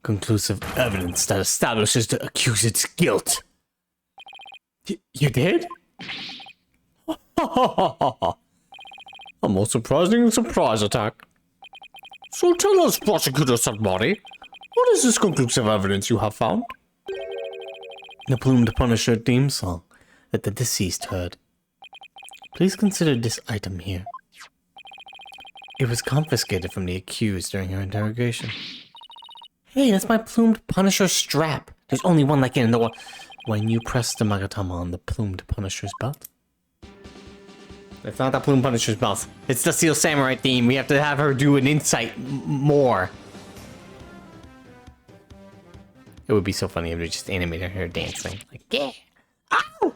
Conclusive evidence that establishes the accused's guilt. You did? A most surprising surprise attack. So tell us, Prosecutor Sudbody, what is this conclusive evidence you have found? The Plumed Punisher theme song that the deceased heard. Please consider this item here. It was confiscated from the accused during her interrogation. Hey, that's my Plumed Punisher strap. There's only one like it in the world. When you press the Magatama on the Plumed Punisher's belt. It's not the Plumed Punisher's belt. It's the Steel Samurai theme. We have to have her do an insight more. It would be so funny if we just animated her dancing. Like, yeah. Ow!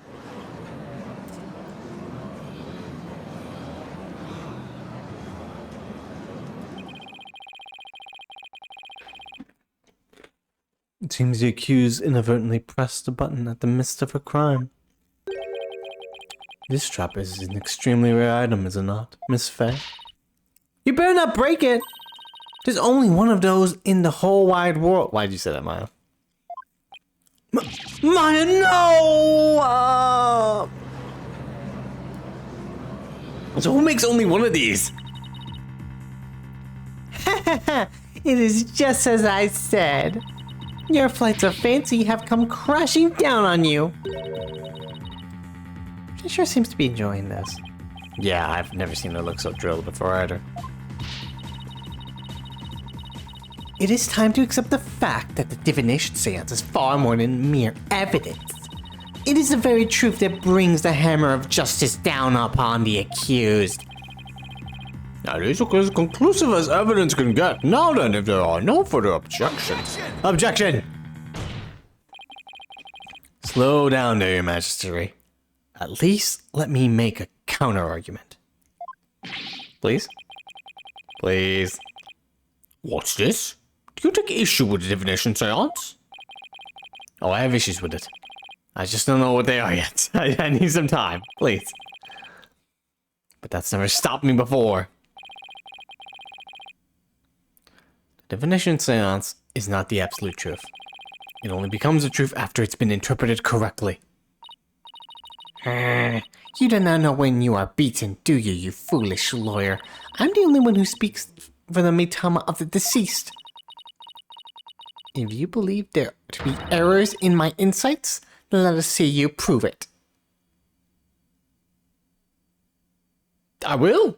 It seems the accused inadvertently pressed the button at the midst of her crime. This strap is an extremely rare item, is it not, Miss Faye? You better not break it! There's only one of those in the whole wide world. Why'd you say that, Maya? Maya, no! So who makes only one of these? It is just as I said. Your flights of fancy have come crashing down on you. She sure seems to be enjoying this. Yeah, I've never seen her look so thrilled before either. It is time to accept the fact that the divination seance is far more than mere evidence. It is the very truth that brings the hammer of justice down upon the accused. That is as conclusive as evidence can get. Now then, if there are no further objections. Objection! Slow down there, Your Majesty. At least let me make a counter-argument. Please? Please? What's this? Do you take issue with the divination seance? Oh, I have issues with it. I just don't know what they are yet. I need some time, please. But that's never stopped me before. The divination seance is not the absolute truth. It only becomes the truth after it's been interpreted correctly. You do not know when you are beaten, do you, you foolish lawyer? I'm the only one who speaks for the Mitama of the deceased. If you believe there to be errors in my insights, let us see you prove it. I will.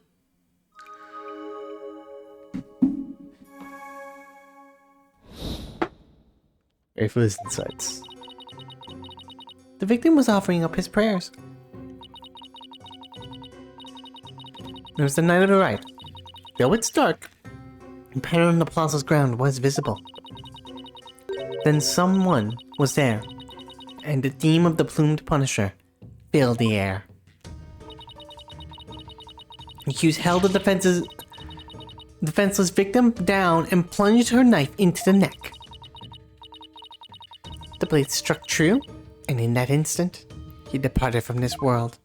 Ready for his insights. The victim was offering up his prayers. It was the night of the rite. Though it's dark, a pattern on the plaza's ground was visible. Then someone was there, and the theme of the Plumed Punisher filled the air. The accused held the defenseless victim down and plunged her knife into the neck. The blade struck true, and in that instant, he departed from this world.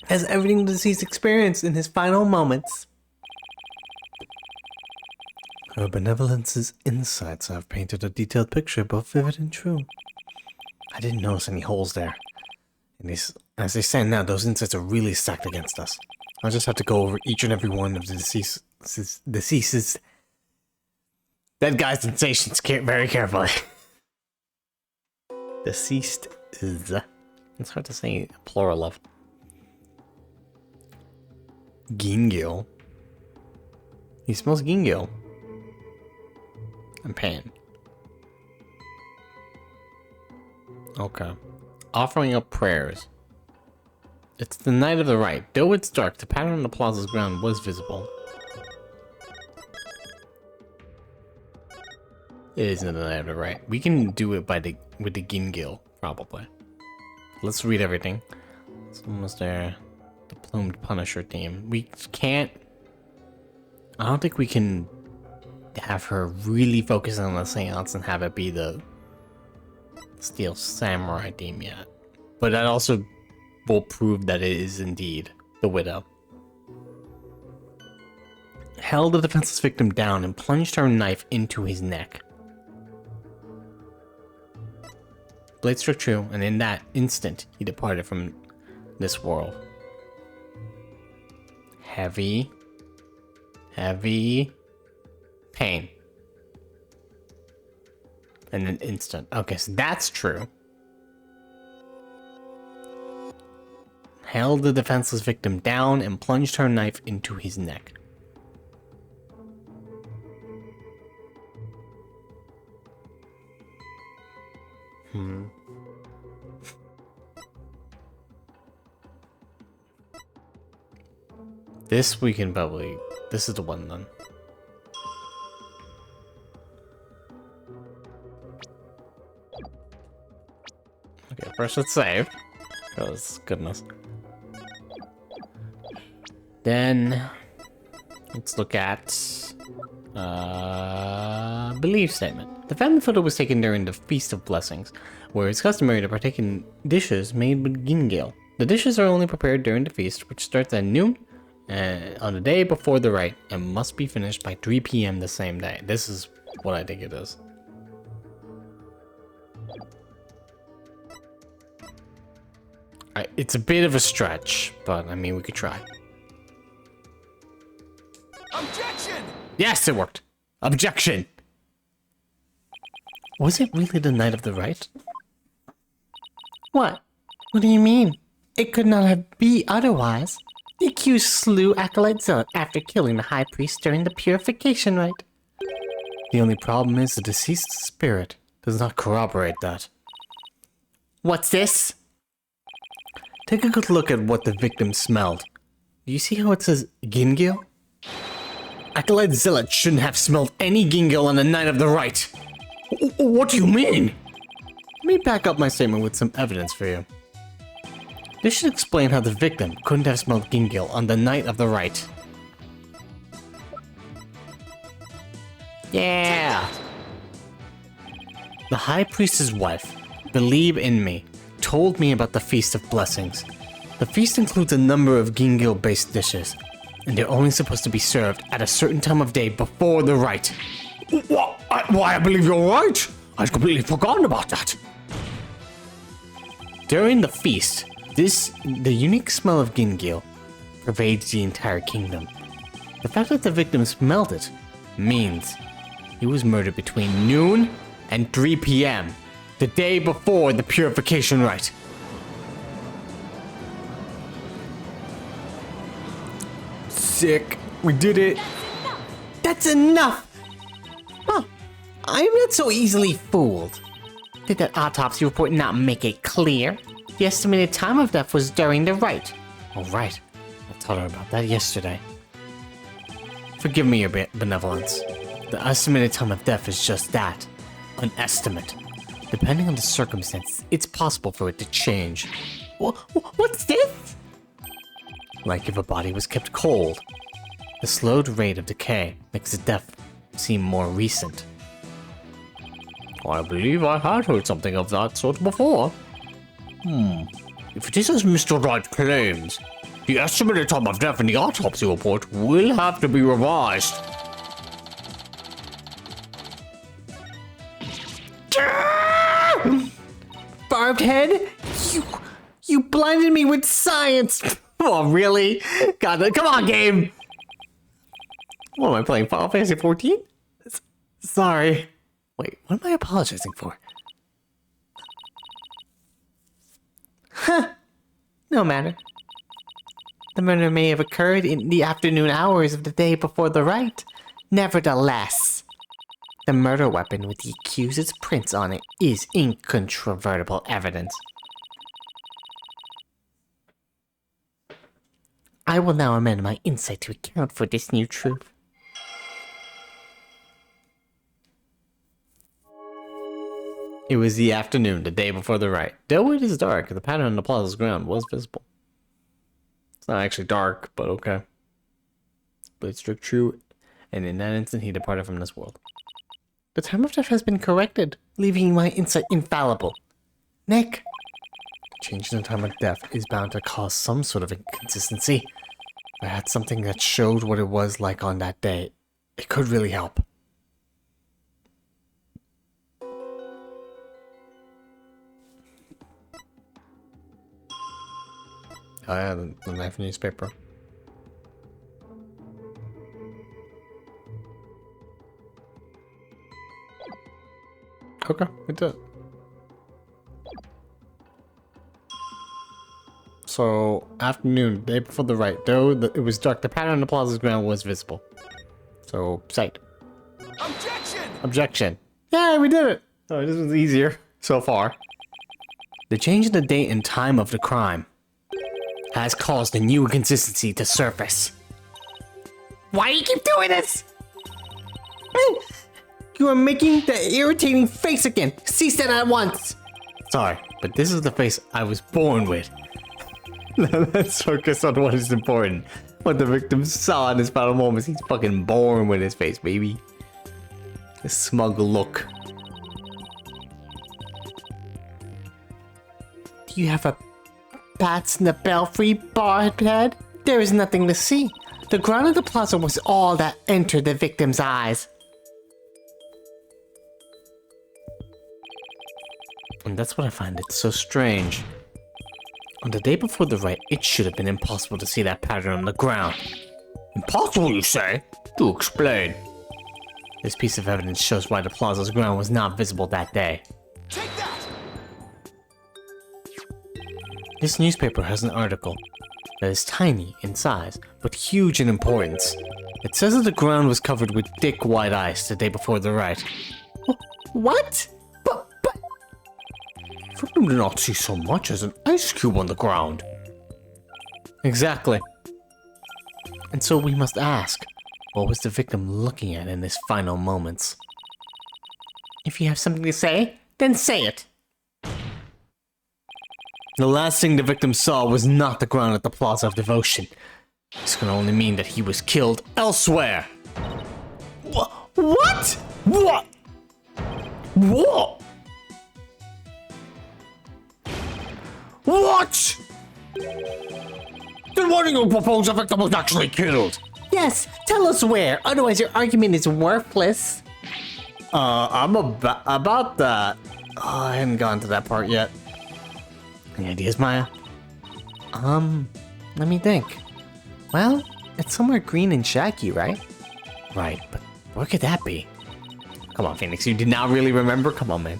As everything the deceased experienced in his final moments. Her benevolence's insights have painted a detailed picture, both vivid and true. I didn't notice any holes there. And as they stand now, those insights are really stacked against us. I'll just have to go over each and every one of the deceased's dead guy's sensations very carefully. Deceased is... It's hard to say plural of. Gingil. He smells Gingil. And pain. Okay. Offering up prayers. It's the night of the rite. Though it's dark, the pattern on the plaza's ground was visible. It isn't the night of the right. We can do it with the Gingil, probably. Let's read everything. It's almost there. The Plumed Punisher team. We can't... I don't think we can have her really focus on the seance and have it be the Steel Samurai team yet. But that also will prove that it is indeed the Widow. Held the defenseless victim down and plunged her knife into his neck. Blade struck true, and in that instant, he departed from this world. Heavy pain. In an instant. Okay, so that's true. Held the defenseless victim down and plunged her knife into his neck. This we can probably... This is the one then. Okay, first let's save. Because, goodness. Then... Let's look at... belief statement. The family photo was taken during the Feast of Blessings, where it's customary to partake in dishes made with gingil. The dishes are only prepared during the feast, which starts at noon on the day before the rite, and must be finished by 3 p.m. the same day. This is what I think it is. It's a bit of a stretch, but I mean, we could try. Objection! Yes, it worked. Objection! Was it really the night of the rite? What? What do you mean? It could not have been otherwise. The accused slew Acolyte Zealot after killing the High Priest during the purification rite. The only problem is the deceased spirit does not corroborate that. What's this? Take a good look at what the victim smelled. Do you see how it says gingil? Acolyte Zealot shouldn't have smelled any gingil on the night of the rite. What do you mean? Let me back up my statement with some evidence for you. This should explain how the victim couldn't have smelled gingil on the night of the rite. Yeah! The High Priest's wife, Believe in Me, told me about the Feast of Blessings. The feast includes a number of gingil-based dishes, and they're only supposed to be served at a certain time of day before the rite. Why, I believe you're right! I'd completely forgotten about that. During the feast, the unique smell of gingil pervades the entire kingdom. The fact that the victim smelled it means he was murdered between noon and 3 p.m., the day before the purification rite. Sick. We did it. That's enough! Huh. I'm not so easily fooled. Did that autopsy report not make it clear? The estimated time of death was during the rite. Oh, right. I told her about that yesterday. Forgive me your benevolence. The estimated time of death is just that. An estimate. Depending on the circumstances, it's possible for it to change. What's this? Like if a body was kept cold. The slowed rate of decay makes the death seem more recent. I believe I had heard something of that sort before. If it is as Mr. Wright claims, the estimated time of death in the autopsy report will have to be revised. Barbed head? You blinded me with science! Oh, really? God, come on, game! What am I playing, Final Fantasy 14? Sorry. Wait, what am I apologizing for? No matter. The murder may have occurred in the afternoon hours of the day before the rite. Nevertheless, the murder weapon with the accused's prints on it is incontrovertible evidence. I will now amend my insight to account for this new truth. It was the afternoon, the day before the rite. Though it is dark, the pattern on the plaza's ground was visible. It's not actually dark, but okay. But it's true, and in that instant he departed from this world. The time of death has been corrected, leaving my insight infallible. Nick. Changing the time of death is bound to cause some sort of inconsistency. If I had something that showed what it was like on that day, it could really help. Oh yeah, the knife newspaper. Okay, we did it. So, afternoon, day before the rite. Though it was dark, the pattern on the plaza's ground was visible. So, sight. Objection! Objection. Yeah, we did it! Oh, this was easier so far. The change in the date and time of the crime has caused a new inconsistency to surface. Why do you keep doing this? You are making the irritating face again. Cease that at once. Sorry, but this is the face I was born with. Let's focus on what is important. What the victim saw in his final moments. He's fucking born with his face, baby. A smug look. Do you have a bats in the belfry, Barhead? There is nothing to see. The ground of the plaza was all that entered the victim's eyes. And that's what I find it so strange. On the day before the rite, it should have been impossible to see that pattern on the ground. Impossible, you say? Do explain. This piece of evidence shows why the plaza's ground was not visible that day. Take that! This newspaper has an article that is tiny in size, but huge in importance. It says that the ground was covered with thick white ice the day before the rite. What? But... Victim did not see so much as an ice cube on the ground. Exactly. And so we must ask, what was the victim looking at in his final moments? If you have something to say, then say it. The last thing the victim saw was not the ground at the Plaza of Devotion. This can only mean that he was killed elsewhere. What? What? What? What? Then why do you propose the victim was actually killed? Yes, tell us where, otherwise your argument is worthless. I'm about that. Oh, I hadn't gotten to that part yet. Any ideas, Maya? Let me think. Well, it's somewhere green and shaggy, right? Right, but where could that be? Come on, Phoenix, you did not really remember? Come on, man.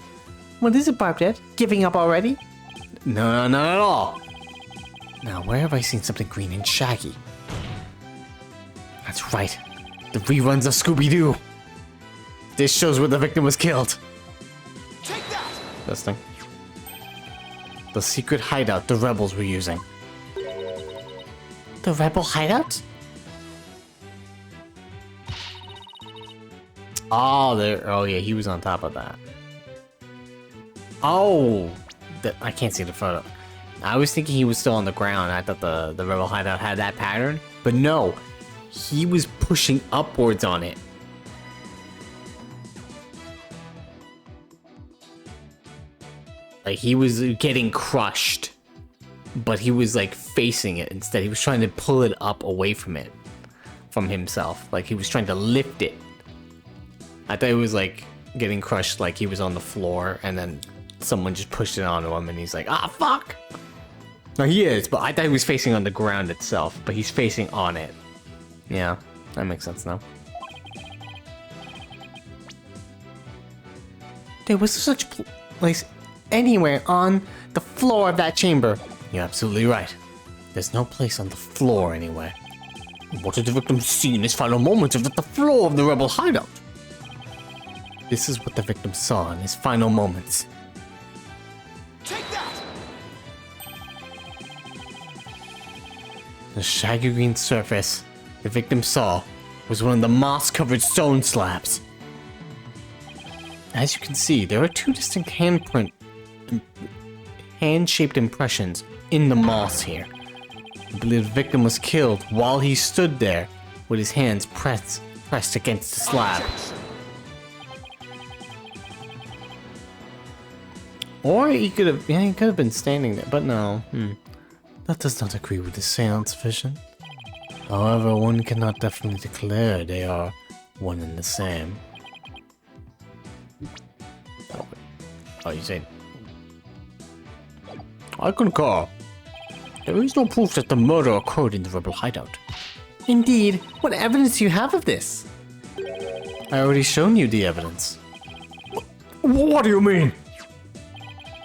What is it, Barb? Giving up already? No, not at all. Now, where have I seen something green and shaggy? That's right. The reruns of Scooby-Doo. This shows where the victim was killed. Take that! This thing. The secret hideout the rebels were using. The rebel hideout? Oh, there. Oh, yeah, he was on top of that. Oh, I can't see the photo. I was thinking he was still on the ground. I thought the rebel hideout had that pattern, but no, he was pushing upwards on it. Like he was getting crushed, but he was like facing it instead. He was trying to pull it up away from it, from himself. Like he was trying to lift it. I thought it was like getting crushed, like he was on the floor and then someone just pushed it onto him and he's like, ah, fuck. No, he is, but I thought he was facing on the ground itself, but he's facing on it. Yeah, that makes sense now. There was such place anywhere on the floor of that chamber. You're absolutely right. There's no place on the floor anywhere. What did the victim see in his final moments of the floor of the rebel hideout? This is what the victim saw in his final moments. Take that! The shaggy green surface the victim saw was one of the moss-covered stone slabs. As you can see, there are two distinct hand-shaped impressions in the moss here. I believe the victim was killed while he stood there with his hands pressed against the slab. Objection. Or he could have been standing there, but no. That does not agree with the seance vision. However, one cannot definitely declare they are one and the same. Oh, you saying? I concur. There is no proof that the murder occurred in the rebel hideout. Indeed. What evidence do you have of this? I already shown you the evidence. What do you mean?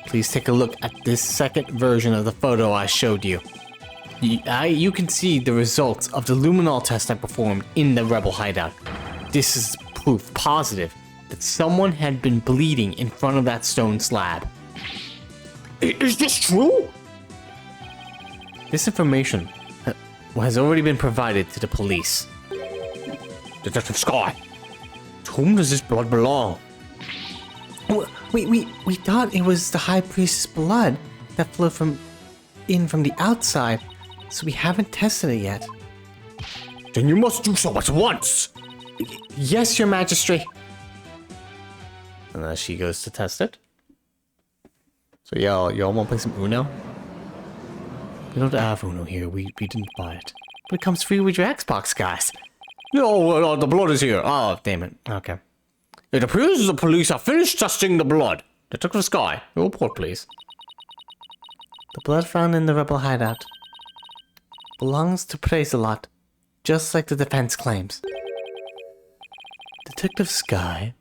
Please take a look at this second version of the photo I showed you. You can see the results of the luminol test I performed in the rebel hideout. This is proof positive that someone had been bleeding in front of that stone slab. Is this true? This information has already been provided to the police. Detective Sky, to whom does this blood belong? We thought it was the High Priest's blood that flowed from the outside, so we haven't tested it yet. Then you must do so at once. Yes, Your Majesty. And she goes to test it. So y'all want to play some Uno? We don't have Uno here. We didn't buy it. But it comes free with your Xbox, guys. No, the blood is here. Oh, damn it. Okay. It appears the police have finished testing the blood. Detective Sky, your report, please. The blood found in the rebel hideout belongs to Praise-a-Lot, just like the defense claims. Detective Sky,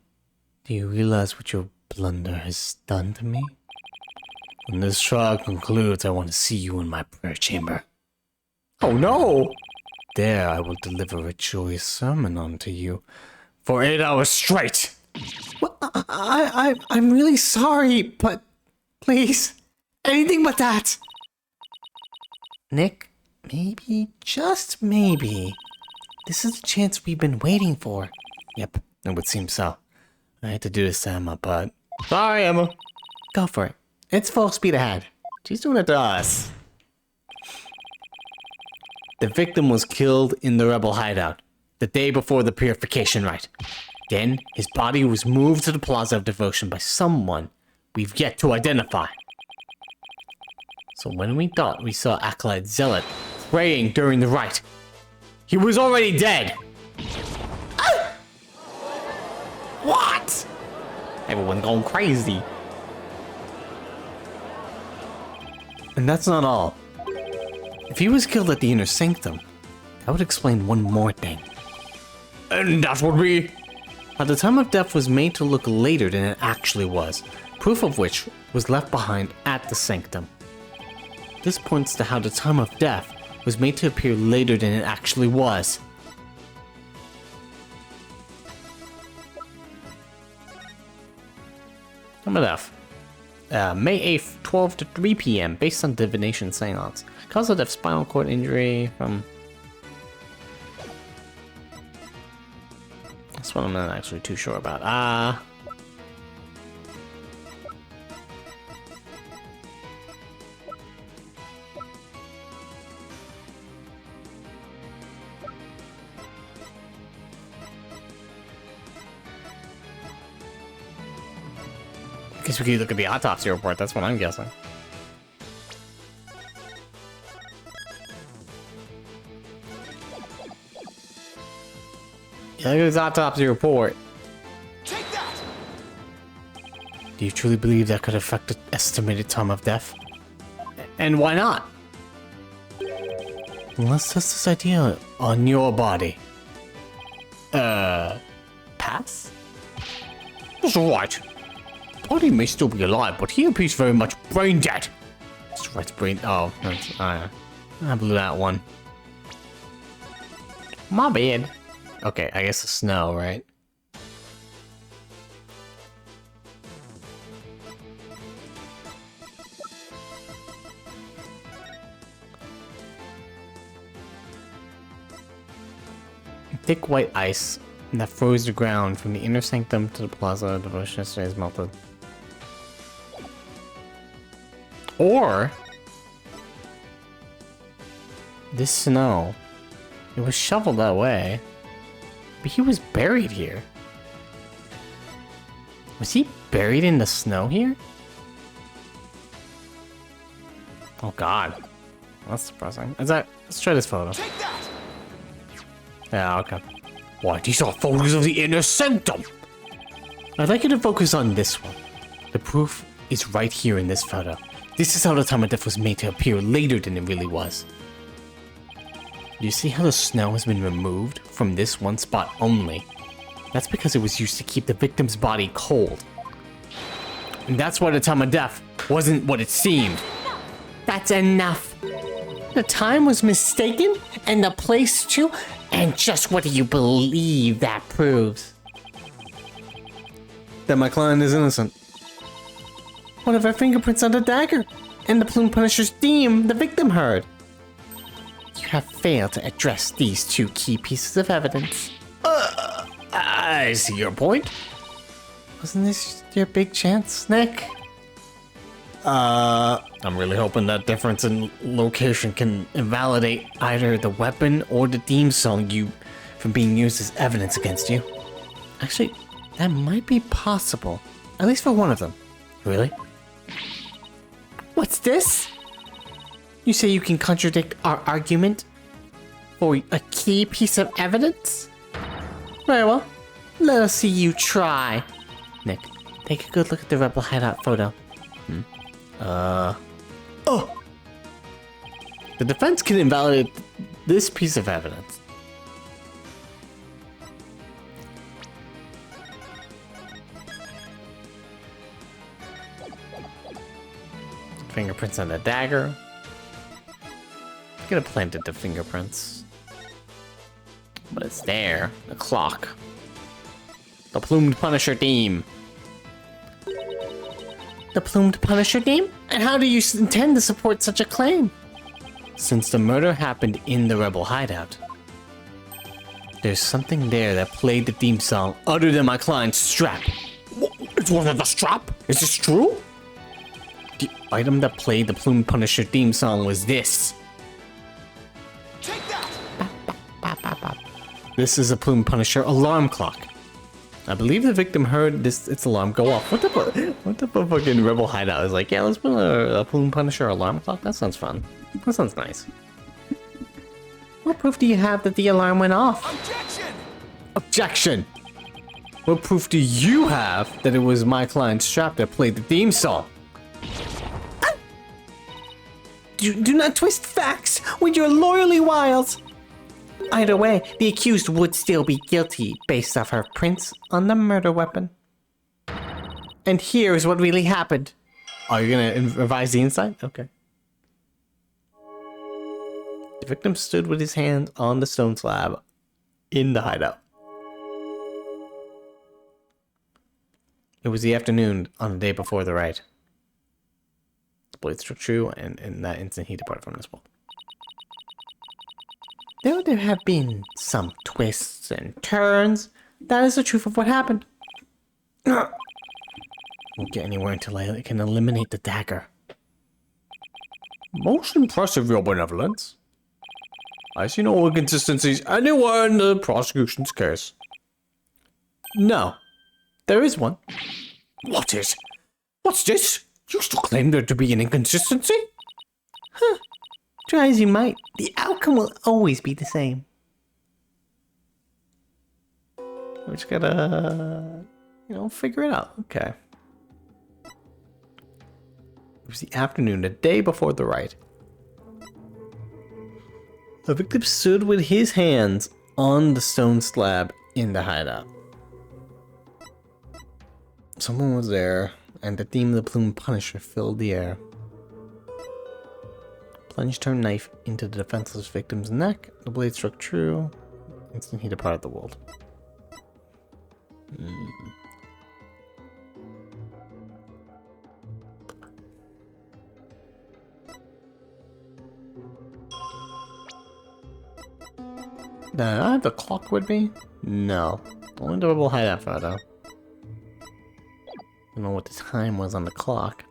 do you realize what your blunder has done to me? When this trial concludes, I want to see you in my prayer chamber. Oh no! There I will deliver a joyous sermon unto you. For 8 hours straight! Well, I'm really sorry, but please, anything but that. Nick, maybe, just maybe, this is the chance we've been waiting for. Yep, it would seem so. I had to do this to Emma, but... Sorry, Emma. Go for it. It's full speed ahead. She's doing it to us. The victim was killed in the rebel hideout the day before the purification rite. Then, his body was moved to the Plaza of Devotion by someone we've yet to identify. So when we thought we saw Acolyte Zealot praying during the rite, he was already dead! Ah! What? Everyone going crazy. And that's not all. If he was killed at the Inner Sanctum, that would explain one more thing. And that would be... How the time of death was made to look later than it actually was, proof of which was left behind at the Sanctum. This points to how the time of death was made to appear later than it actually was. Time of death. May 8th, 12 to 3 p.m. based on divination seance. Cause of death, spinal cord injury from... That's what I'm not actually too sure about. I guess we could look at the autopsy report, that's what I'm guessing. Yeah, look at his autopsy report. Take that! Do you truly believe that could affect the estimated time of death? And why not? Let's test this idea on your body. Pass? That's alright. Body may still be alive, but he appears very much brain dead. That's right, brain. Oh, that's, I blew that one. My bad. Okay, I guess the snow, right? Thick white ice and that froze the ground from the inner sanctum to the plaza. Devotion yesterday is melted. Or this snow, it was shoveled away, but he was buried here. Was he buried in the snow here? Oh God, that's depressing. Let's try this photo. Yeah, okay. Why, these are photos of the inner sanctum! I'd like you to focus on this one. The proof is right here in this photo. This is how the time of death was made to appear later than it really was. You see how the snow has been removed from this one spot only? That's because it was used to keep the victim's body cold. And that's why the time of death wasn't what it seemed. That's enough. The time was mistaken, and the place too. And just what do you believe that proves? That my client is innocent. What of our fingerprints on the dagger? And the Plume Punisher's theme the victim heard? You have failed to address these two key pieces of evidence. I see your point. Wasn't this your big chance, Nick? I'm really hoping that difference in location can invalidate either the weapon or the theme song from being used as evidence against you. Actually, that might be possible. At least for one of them. Really? What's this? You say you can contradict our argument for a key piece of evidence? Very well. Let us see you try. Nick, take a good look at the rebel hideout photo. The defense can invalidate this piece of evidence. Fingerprints on the dagger. Could have planted the fingerprints. But it's there. The clock. The Plumed Punisher theme. The Plumed Punisher theme? And how do you intend to support such a claim? Since the murder happened in the rebel hideout, there's something there that played the theme song other than my client's strap. It wasn't the strap? Is this true? The item that played the Plume Punisher theme song was this. Take that! This is a Plume Punisher alarm clock. I believe the victim heard its alarm go off. What the fucking rebel hideout is like, yeah, let's put a Plume Punisher alarm clock? That sounds fun. That sounds nice. What proof do you have that the alarm went off? Objection! Objection! What proof do you have that it was my client's strap that played the theme song? Do not twist facts with your lawyerly wiles. Either way, the accused would still be guilty based off her prints on the murder weapon. And here's what really happened. Are you gonna revise the insight? Okay. The victim stood with his hand on the stone slab in the hideout. It was the afternoon on the day before the riot. The blade struck true, and in that instant he departed from this world. Though there have been some twists and turns, that is the truth of what happened. Won't get anywhere until I can eliminate the dagger. Most impressive, Your Benevolence. I see no inconsistencies anywhere in the prosecution's case. No, there is one. What is? What's this? You still claim there to be an inconsistency? Try as you might, the outcome will always be the same. We just gotta, figure it out. Okay. It was the afternoon, the day before the riot. The victim stood with his hands on the stone slab in the hideout. Someone was there, and the theme of the Plume Punisher filled the air. Plunged her knife into the defenseless victim's neck. The blade struck true. Instantly he departed the world. I have the clock with me? No. Only the rebel hideout photo. I don't know what the time was on the clock.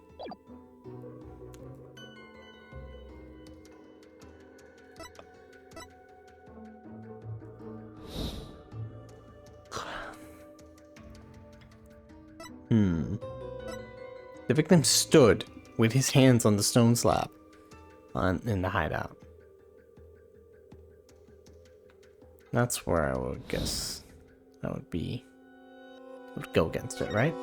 The victim stood with his hands on the stone slab in the hideout. That's where I would guess that would be. Would go against it, right?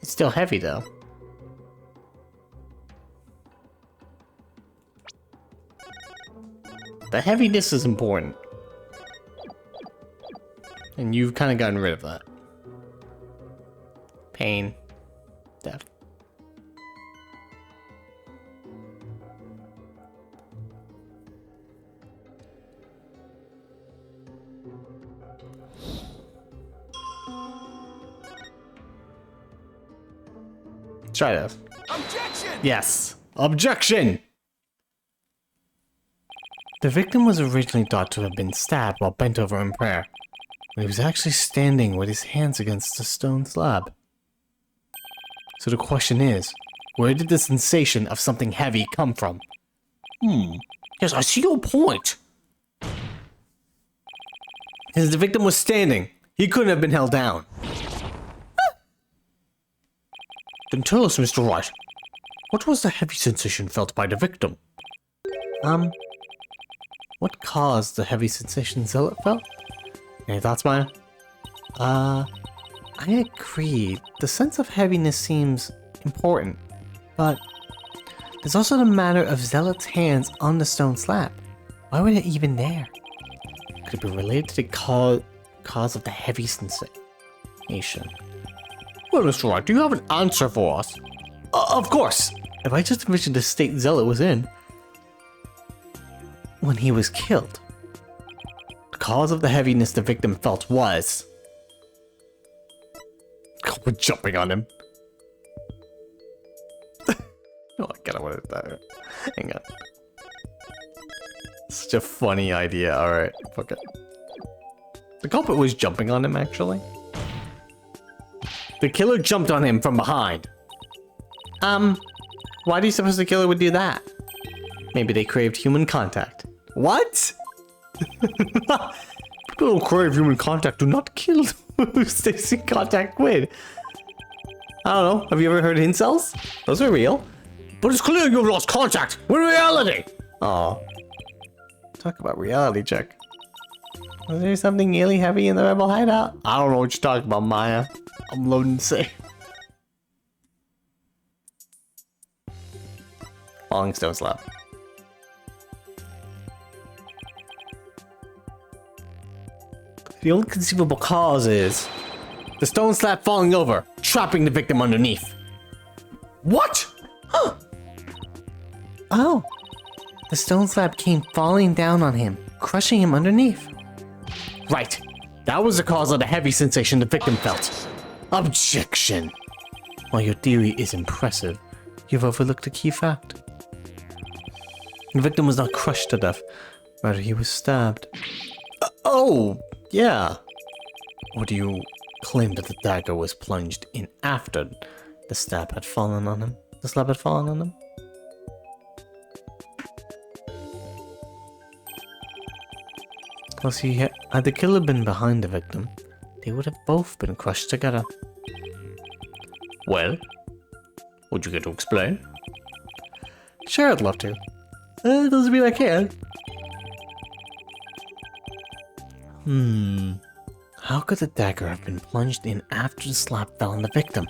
It's still heavy though. The heaviness is important. And you've kind of gotten rid of that. Pain. Death. Try this. Objection! Yes. Objection! The victim was originally thought to have been stabbed while bent over in prayer, but he was actually standing with his hands against the stone slab. So the question is, where did the sensation of something heavy come from? Yes, I see your point. Because the victim was standing. He couldn't have been held down. Then tell us, Mr. Wright, what was the heavy sensation felt by the victim? What caused the heavy sensation Zealot felt? Any thoughts, Maya? I agree. The sense of heaviness seems important, but there's also the matter of Zealot's hands on the stone slab. Why were they even there? Could it be related to the cause of the heavy sensation? Well, Mr. Wright, do you have an answer for us? Of course! If I just envisioned the state Zealot was in when he was killed, the cause of the heaviness the victim felt was... We're jumping on him. Oh, I kinda wanted that. Hang on. Such a funny idea. Alright, fuck it. The culprit was jumping on him, actually. The killer jumped on him from behind. Why do you suppose the killer would do that? Maybe they craved human contact. What? People who crave human contact do not kill Who stays in contact with? I don't know. Have you ever heard of incels? Those are real. But it's clear you've lost contact with reality! Oh. Talk about reality check. Was there something really heavy in the rebel hideout? I don't know what you're talking about, Maya. I'm loading to say. Falling stone slab. The only conceivable cause is the stone slab falling over, trapping the victim underneath. What? Oh, the stone slab came falling down on him, crushing him underneath. Right. That was the cause of the heavy sensation the victim felt. Objection. While your theory is impressive, you've overlooked a key fact. The victim was not crushed to death, rather he was stabbed. Oh, yeah. Or do you claim that the dagger was plunged in after the stab had fallen on him? The slab had fallen on him? Well, see, had the killer been behind the victim, they would have both been crushed together. Well, would you care to explain? Sure, I'd love to. Doesn't mean I can. How could the dagger have been plunged in after the slab fell on the victim?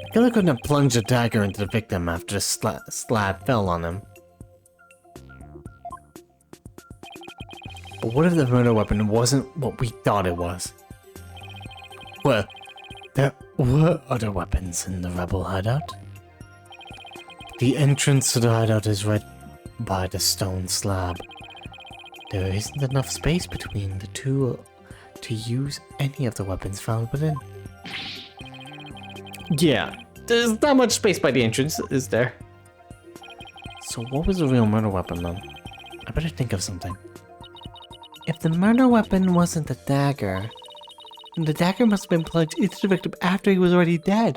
The killer couldn't have plunged the dagger into the victim after the slab fell on him. But what if the murder weapon wasn't what we thought it was? Well, there were other weapons in the rebel hideout. The entrance to the hideout is right by the stone slab. There isn't enough space between the two to use any of the weapons found within. Yeah, there's not much space by the entrance, is there? So what was the real murder weapon then? I better think of something. If the murder weapon wasn't the dagger, then the dagger must have been plugged into the victim after he was already dead.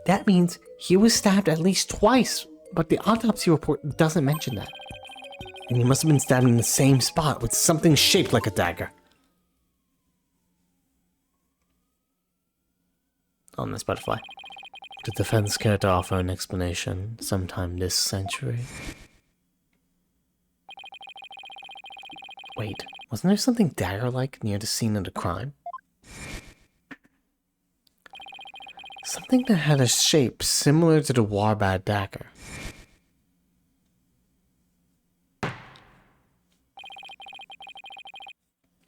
That means he was stabbed at least twice, but the autopsy report doesn't mention that. And he must have been stabbed in the same spot with something shaped like a dagger. On this butterfly. The defense care to offer an explanation sometime this century. Wait, wasn't there something dagger-like near the scene of the crime? Something that had a shape similar to the Warbad dagger.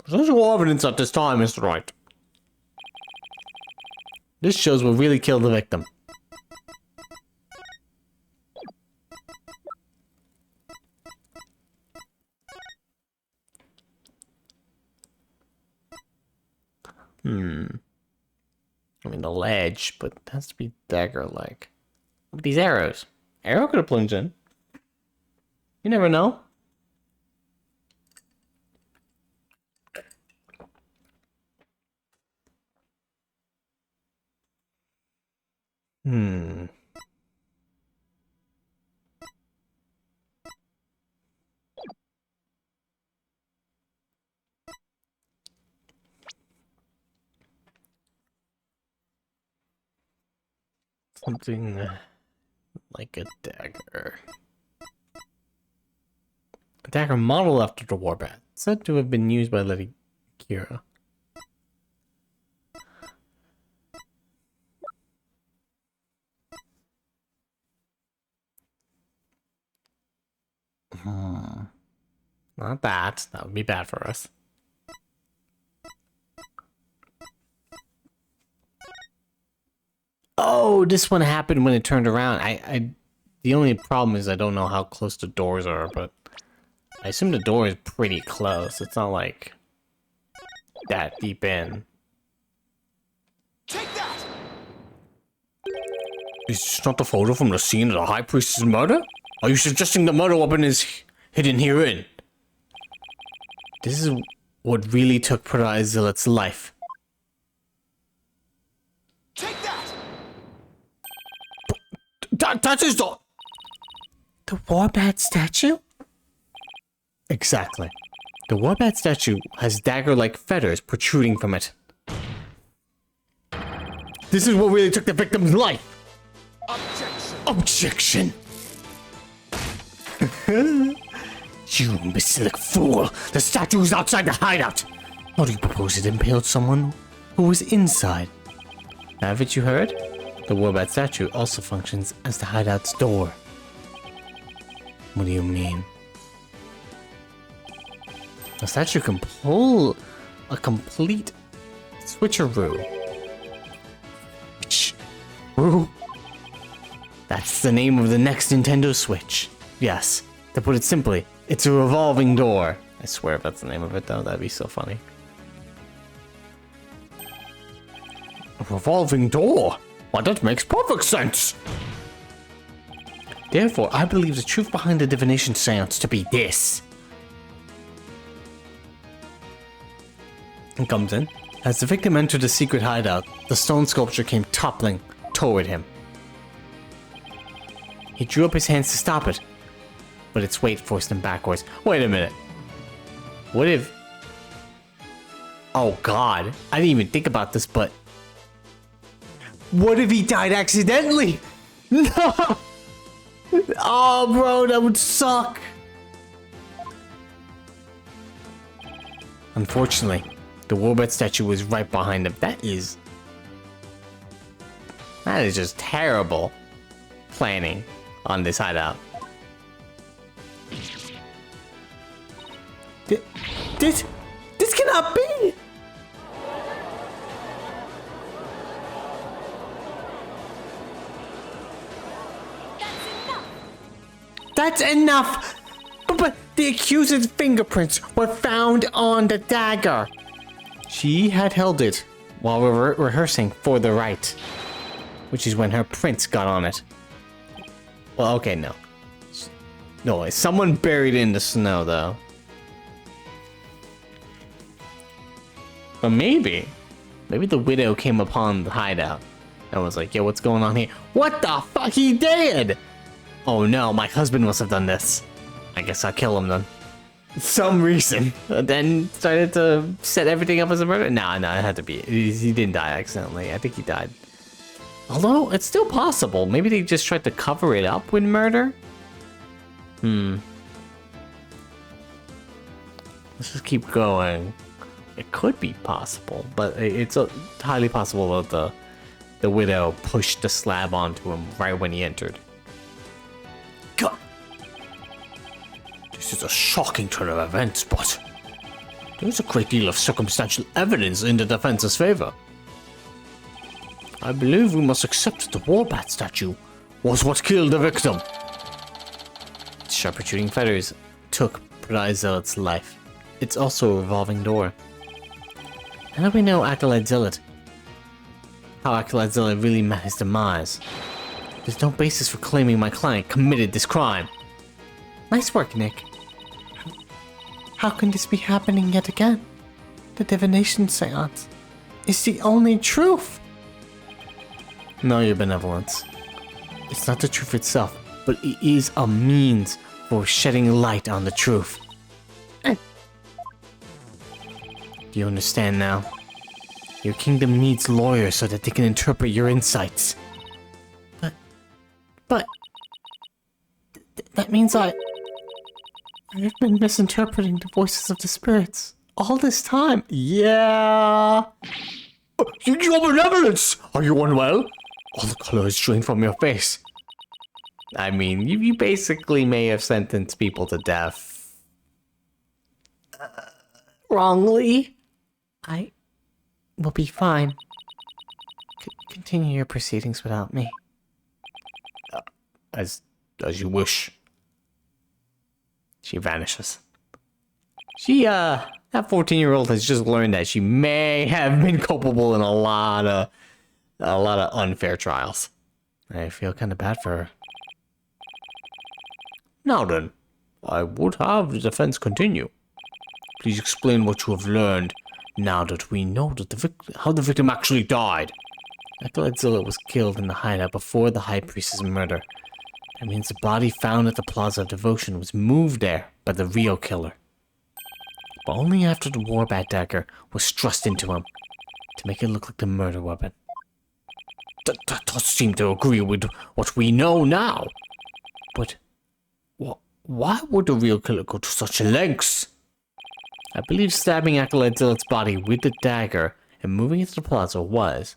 There's no evidence at this time, Mr. Wright. This shows what really killed the victim. I mean, the ledge, but it has to be dagger-like. Look at these arrows. Arrow could have plunged in. You never know. Something like a dagger. A dagger modeled after the Warbad, said to have been used by Lady Kira. Not that. That would be bad for us. Oh, this one happened when it turned around. The only problem is I don't know how close the doors are, but I assume the door is pretty close. It's not like that deep in. Take that! Is this not the photo from the scene of the High Priest's murder? Are you suggesting the murder weapon is hidden herein? This is what really took Prada Zealot's life. Take that! That is the... The Warbad statue? Exactly. The Warbad statue has dagger-like feathers protruding from it. This is what really took the victim's life. Objection! Objection! You imbecilic fool! The statue is outside the hideout! Or do you propose it impaled someone who was inside? Haven't you heard? The Warbad statue also functions as the hideout's door. What do you mean? The statue can pull a complete switcheroo. Switcheroo? That's the name of the next Nintendo Switch. Yes, to put it simply, it's a revolving door. I swear if that's the name of it though, that'd be so funny. A revolving door? Why, that makes perfect sense! Therefore, I believe the truth behind the divination seance to be this. It comes in. As the victim entered the secret hideout, the stone sculpture came toppling toward him. He drew up his hands to stop it, but its weight forced him backwards. Wait a minute. What if... Oh god, I didn't even think about this, but... What if he died accidentally? No! Oh, bro, that would suck. Unfortunately, the Warbad statue was right behind him. That is just terrible planning on this hideout. This cannot be! That's enough! But the accuser's fingerprints were found on the dagger. She had held it while we were rehearsing for the rite, which is when her prince got on it. Well, okay, no. No, someone buried it in the snow, though. But maybe the widow came upon the hideout and was like, yo, what's going on here? What the fuck? He did! Oh no, my husband must have done this. I guess I'll kill him then. Some reason. Then started to set everything up as a murder? No, it had to be. He didn't die accidentally. I think he died. Although, it's still possible. Maybe they just tried to cover it up with murder? Let's just keep going. It could be possible, but it's highly possible that the widow pushed the slab onto him right when he entered. God. This is a shocking turn of events, but there's a great deal of circumstantial evidence in the defense's favor. I believe we must accept that the warbat statue was what killed the victim. Sharp protruding feathers took Prize Zealot's life. It's also a revolving door. How do we know Acolyte Zealot? How Acolyte Zealot really met his demise? There's no basis for claiming my client committed this crime. Nice work, Nick. How can this be happening yet again? The divination seance is the only truth. No, your benevolence. It's not the truth itself, but it is a means for shedding light on the truth. Do you understand now? Your kingdom needs lawyers so that they can interpret your insights. But that means I've been misinterpreting the voices of the spirits all this time. Yeah. Your benevolence! Are you unwell? All the color is drained from your face. I mean, you basically may have sentenced people to death. Wrongly. I will be fine. Continue your proceedings without me. As you wish. She vanishes. That 14-year-old has just learned that she may have been culpable in a lot of unfair trials. I feel kind of bad for her. Now then, I would have the defense continue. Please explain what you have learned now that we know that how the victim actually died. Acolyte Zealot was killed in the hideout before the High Priestess' murder. That means the body found at the Plaza of Devotion was moved there by the real killer. But only after the Warbat dagger was thrust into him, to make it look like the murder weapon. That does seem to agree with what we know now. But why would the real killer go to such lengths? I believe stabbing Acolyte Zealot's body with the dagger and moving it to the plaza was,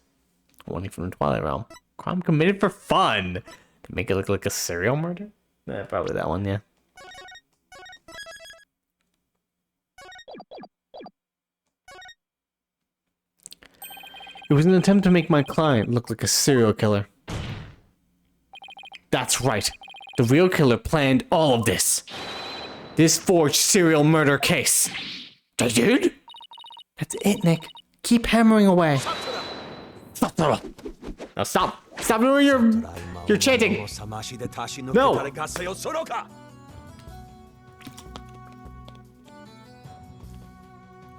warning from the Twilight Realm, crime committed for fun. To make it look like a serial murder? Probably that one, yeah. It was an attempt to make my client look like a serial killer. That's right. The real killer planned all of this. This forged serial murder case. They did? That's it, Nick. Keep hammering away. Now stop! Stop doing your chanting! No!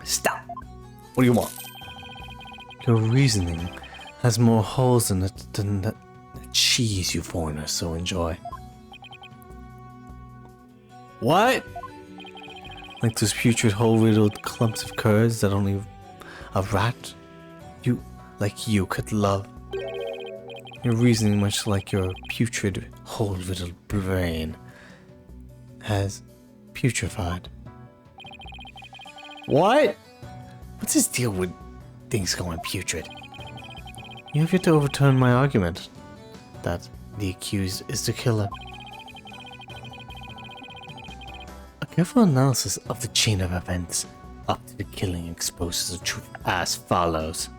Stop! What do you want? Your reasoning has more holes in it than the cheese you foreigners so enjoy. What? Like those putrid hole-riddled clumps of curds that only a rat you could love. Your reasoning, much like your putrid hole-riddled brain, has putrefied. What? What's his deal with things going putrid? You have yet to overturn my argument that the accused is the killer. A careful analysis of the chain of events up to the killing exposes the truth as follows.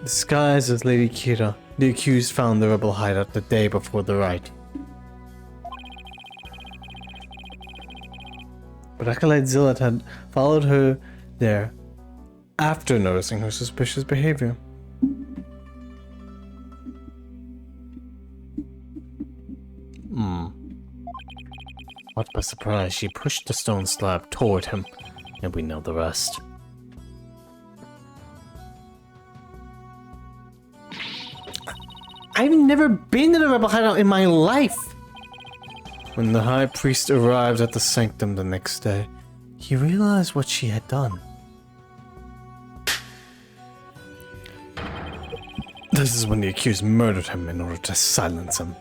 Disguised as Lady Kira, the accused found the rebel hideout the day before the riot. But Acolyte Zealot had followed her there after noticing her suspicious behavior. Much by surprise, she pushed the stone slab toward him, and we know the rest. I've never been to the rebel hideout in my life. When the high priest arrived at the sanctum the next day, he realized what she had done. This is when the accused murdered him in order to silence him.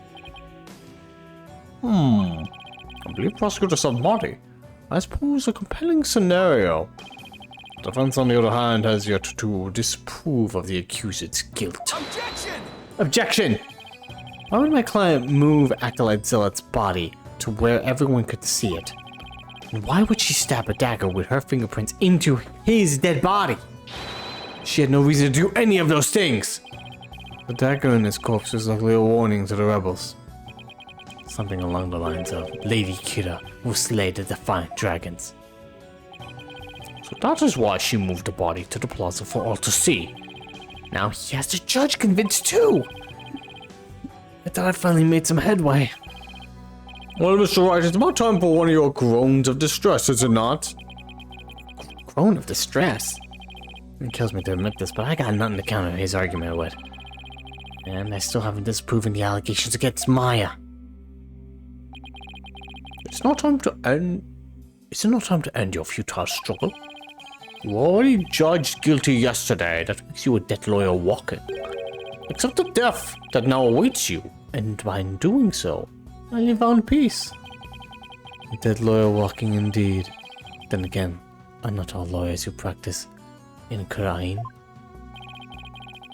I believe Prosecutor Submarty. I suppose a compelling scenario. The defense, on the other hand, has yet to disprove of the accused's guilt. Objection! Objection! Why would my client move Acolyte Zealot's body to where everyone could see it? And why would she stab a dagger with her fingerprints into his dead body? She had no reason to do any of those things! The dagger in his corpse was likely a warning to the rebels. Something along the lines of, Lady Kira will slay the defiant dragons. So that is why she moved the body to the plaza for all to see. Now he has the judge convinced too! I thought I finally made some headway. Well, Mr. Wright, it's about time for one of your groans of distress, is it not? Groan of distress? It kills me to admit this, but I got nothing to counter his argument with. And I still haven't disproven the allegations against Maya. It's not time to end... Is it not time to end your futile struggle? You were already judged guilty yesterday. That makes you a debt lawyer walking. Accept the death that now awaits you, and by doing so, I live on peace. A dead lawyer walking indeed. Then again, are not all lawyers who practice in crime?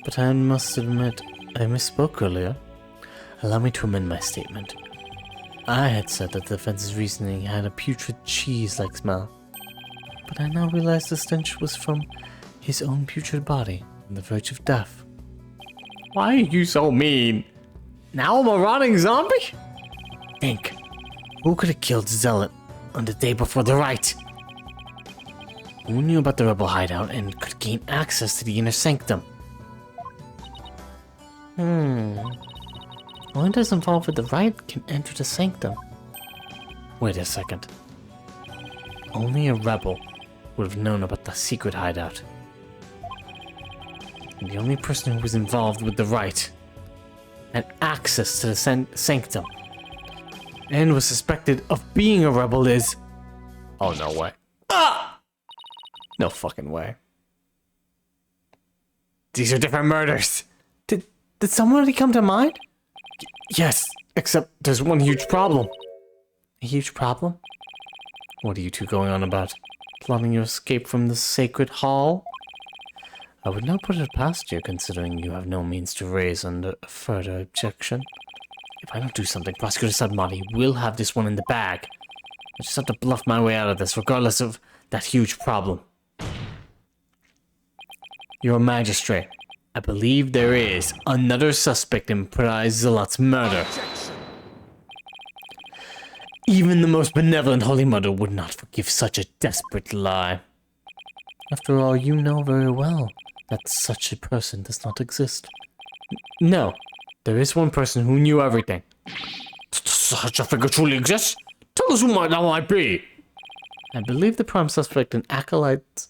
But I must admit, I misspoke earlier. Allow me to amend my statement. I had said that the defense's reasoning had a putrid cheese-like smell. But I now realize the stench was from his own putrid body on the verge of death. Why are you so mean? Now I'm a rotting zombie? Think, who could have killed Zealot on the day before the riot? Who knew about the rebel hideout and could gain access to the inner sanctum? Only those involved with the riot can enter the sanctum. Wait a second. Only a rebel would have known about the secret hideout. And the only person who was involved with the riot had access to the sanctum and was suspected of being a rebel is... Oh, no way. Ah! No fucking way. These are different murders. Did somebody come to mind? Yes, except there's one huge problem. A huge problem? What are you two going on about? Plotting your escape from the sacred hall? I would not put it past you, considering you have no means to raise under a further objection. If I don't do something, Prosecutor Submarty will have this one in the bag. I just have to bluff my way out of this, regardless of that huge problem. You're a magistrate. I believe there is another suspect in Prize Zealot's murder. Objection! Even the most benevolent Holy Mother would not forgive such a desperate lie. After all, you know very well that such a person does not exist. No, there is one person who knew everything. Such a figure truly exists? Tell us who that might be. I believe the prime suspect in Acolyte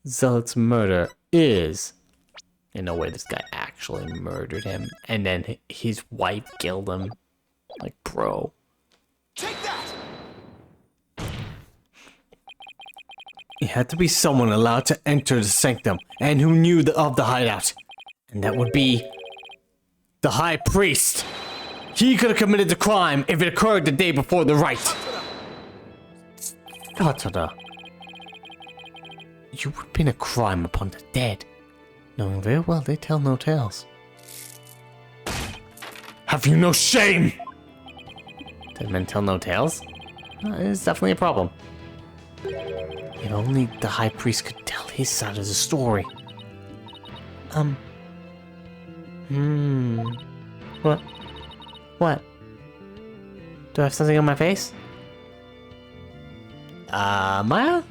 Zealot's murder is... In a way, this guy actually murdered him, and then his wife killed him. Like, bro. Take that! It had to be someone allowed to enter the sanctum, and who knew of the hideout. And that would be... the High Priest. He could have committed the crime if it occurred the day before the rite. Tatada. You would pin a crime upon the dead, knowing very well they tell no tales. Have you no shame? Dead men tell no tales? It's definitely a problem. If only the High Priest could tell his side of the story. What? What? Do I have something on my face? Maya?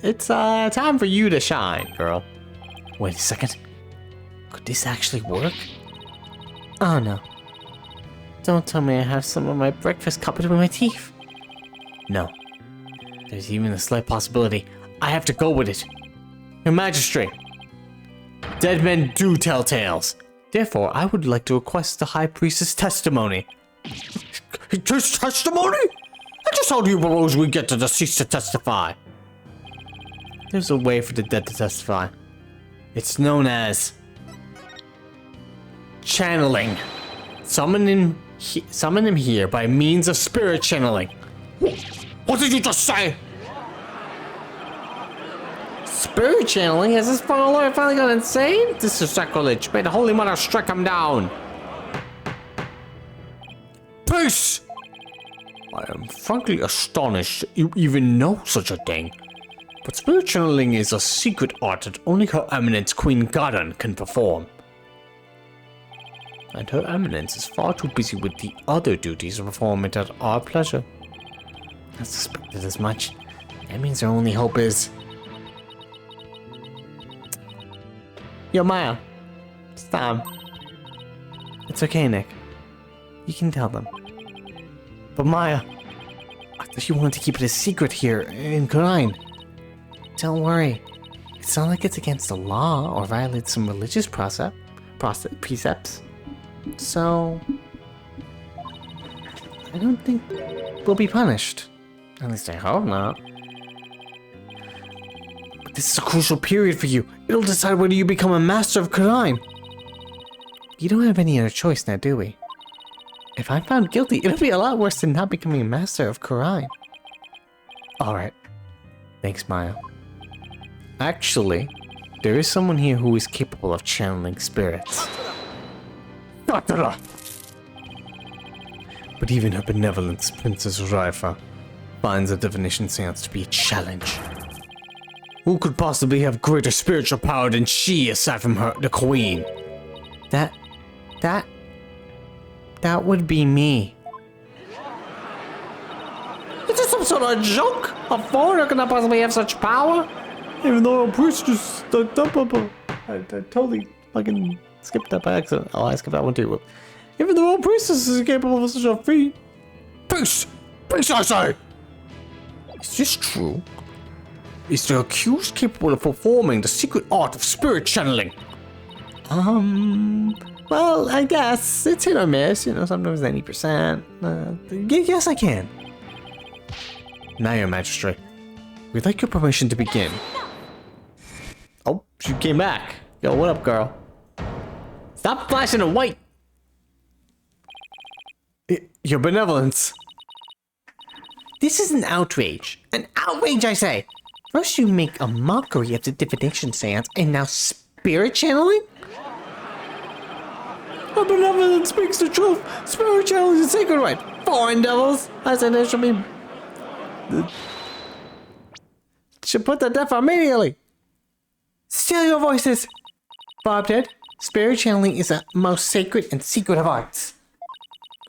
It's, time for you to shine, girl. Wait a second. Could this actually work? Oh no. Don't tell me I have some of my breakfast cut between my teeth. No. There's even a slight possibility. I have to go with it. Your Majesty, dead men do tell tales. Therefore, I would like to request the High Priestess' testimony. His testimony? I just told you propose we get the deceased to testify. There's a way for the dead to testify. It's known as channeling. Summon him here by means of spirit channeling. What did you just say? Spirit channeling? Has this lord finally gone insane? This is sacrilege. May the Holy Mother strike him down. Peace! I am frankly astonished you even know such a thing. But spirit channeling is a secret art that only Her Eminence Queen Garan can perform. And Her Eminence is far too busy with the other duties to perform it at our pleasure. I suspected as much. That means our only hope is... Yo, Maya. It's time. It's okay, Nick. You can tell them. But Maya, I thought you wanted to keep it a secret here in Kurine. Don't worry. It's not like it's against the law or violates some religious precepts. So, I don't think we'll be punished. At least I hope not. But this is a crucial period for you. It'll decide whether you become a master of crime. You don't have any other choice now, do we? If I'm found guilty, it'll be a lot worse than not becoming a master of crime. Alright. Thanks, Maya. Actually, there is someone here who is capable of channeling spirits. But even her benevolence, Princess Raifa, finds the divination seance to be a challenge. Who could possibly have greater spiritual power than she, aside from her, the queen? That would be me. Is this some sort of joke? A foreigner cannot possibly have such power? Even though a priest just stuck up. I totally fucking skipped that by accident. Oh, I skipped that one too. Even though a priestess is capable of such a feat. Peace! Peace, I say! Is this true? Is the accused capable of performing the secret art of spirit channeling? Well, I guess it's hit or miss, sometimes 90%. Yes, I can. Now, Your Majesty, we'd like your permission to begin. Oh, she came back. Yo, what up, girl? Stop flashing the white! Your benevolence. This is an outrage. An outrage, I say! First you make a mockery of the divination seance, and now spirit channeling? Her benevolence speaks the truth. Spirit channeling is a sacred right. Foreign devils. I said there should be... should put to death immediately. Still your voices! Bob did. Spirit channeling is a most sacred and secret of arts.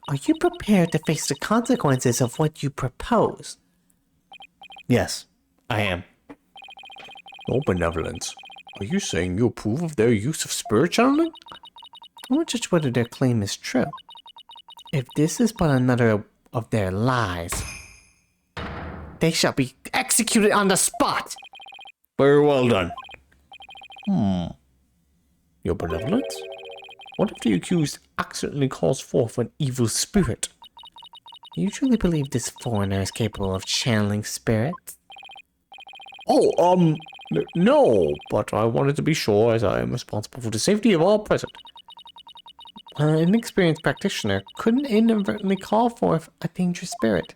Are you prepared to face the consequences of what you propose? Yes, I am. Your benevolence. Are you saying you approve of their use of spirit channeling? I won't judge whether their claim is true. If this is but another of their lies, they shall be executed on the spot! Very well done. Your benevolence? What if the accused accidentally calls forth an evil spirit? Do you truly believe this foreigner is capable of channeling spirits? Oh, no, but I wanted to be sure as I am responsible for the safety of all present. An inexperienced practitioner couldn't inadvertently call forth a dangerous spirit.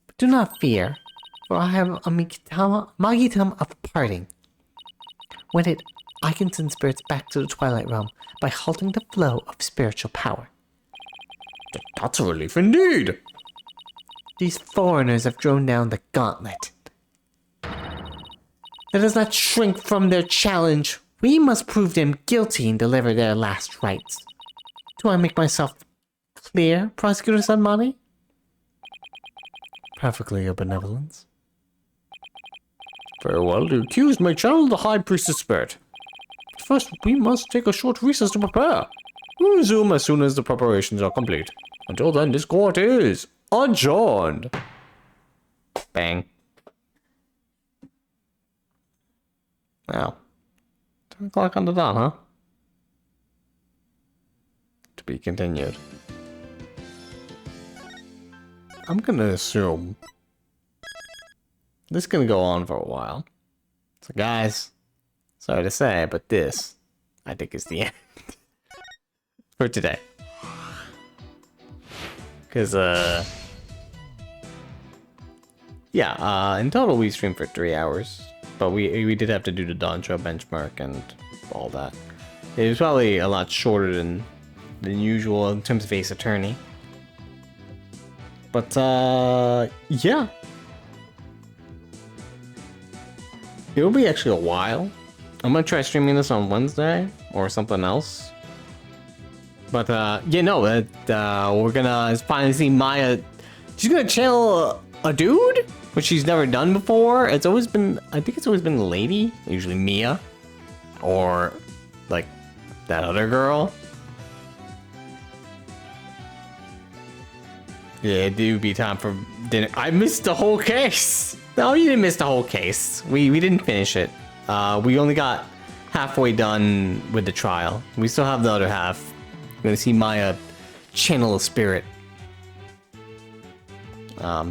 But do not fear, for I have a magitum of parting. With it, I can send spirits back to the Twilight Realm by halting the flow of spiritual power. That's a relief indeed. These foreigners have thrown down the gauntlet. Let us not shrink from their challenge. We must prove them guilty and deliver their last rites. Do I make myself clear, Prosecutor Sunmani? Perfectly, Your Benevolence. Very well, the accused may channel the High Priestess spirit. First, we must take a short recess to prepare. We'll resume as soon as the preparations are complete. Until then, this court is adjourned. Bang. Wow. 10 o'clock on the dot, huh? To be continued. I'm gonna assume this is gonna go on for a while. So guys, sorry to say, but this, I think, is the end for today. Cause yeah, in total we streamed for 3 hours, but we did have to do the Doncho benchmark and all that. It was probably a lot shorter than usual in terms of Ace Attorney. But yeah. It'll be actually a while. I'm gonna try streaming this on Wednesday or something else. But yeah, no, we're gonna finally see Maya. She's gonna channel a dude, which she's never done before. It's always been, I think it's always been a lady, usually Mia, or like that other girl. Yeah, it do be time for dinner. I missed the whole case. No, you didn't miss the whole case. We didn't finish it. We only got halfway done with the trial. We still have the other half. We're gonna see Maya channel a spirit.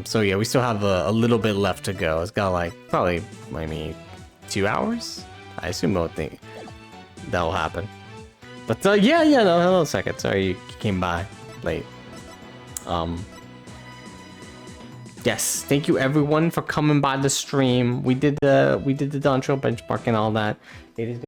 So yeah, we still have a little bit left to go. It's got like probably maybe 2 hours. I assume that will happen. But yeah, no, hello, second. Sorry you came by late. Yes, thank you everyone for coming by the stream. We did the Doncho benchmark and all that. It is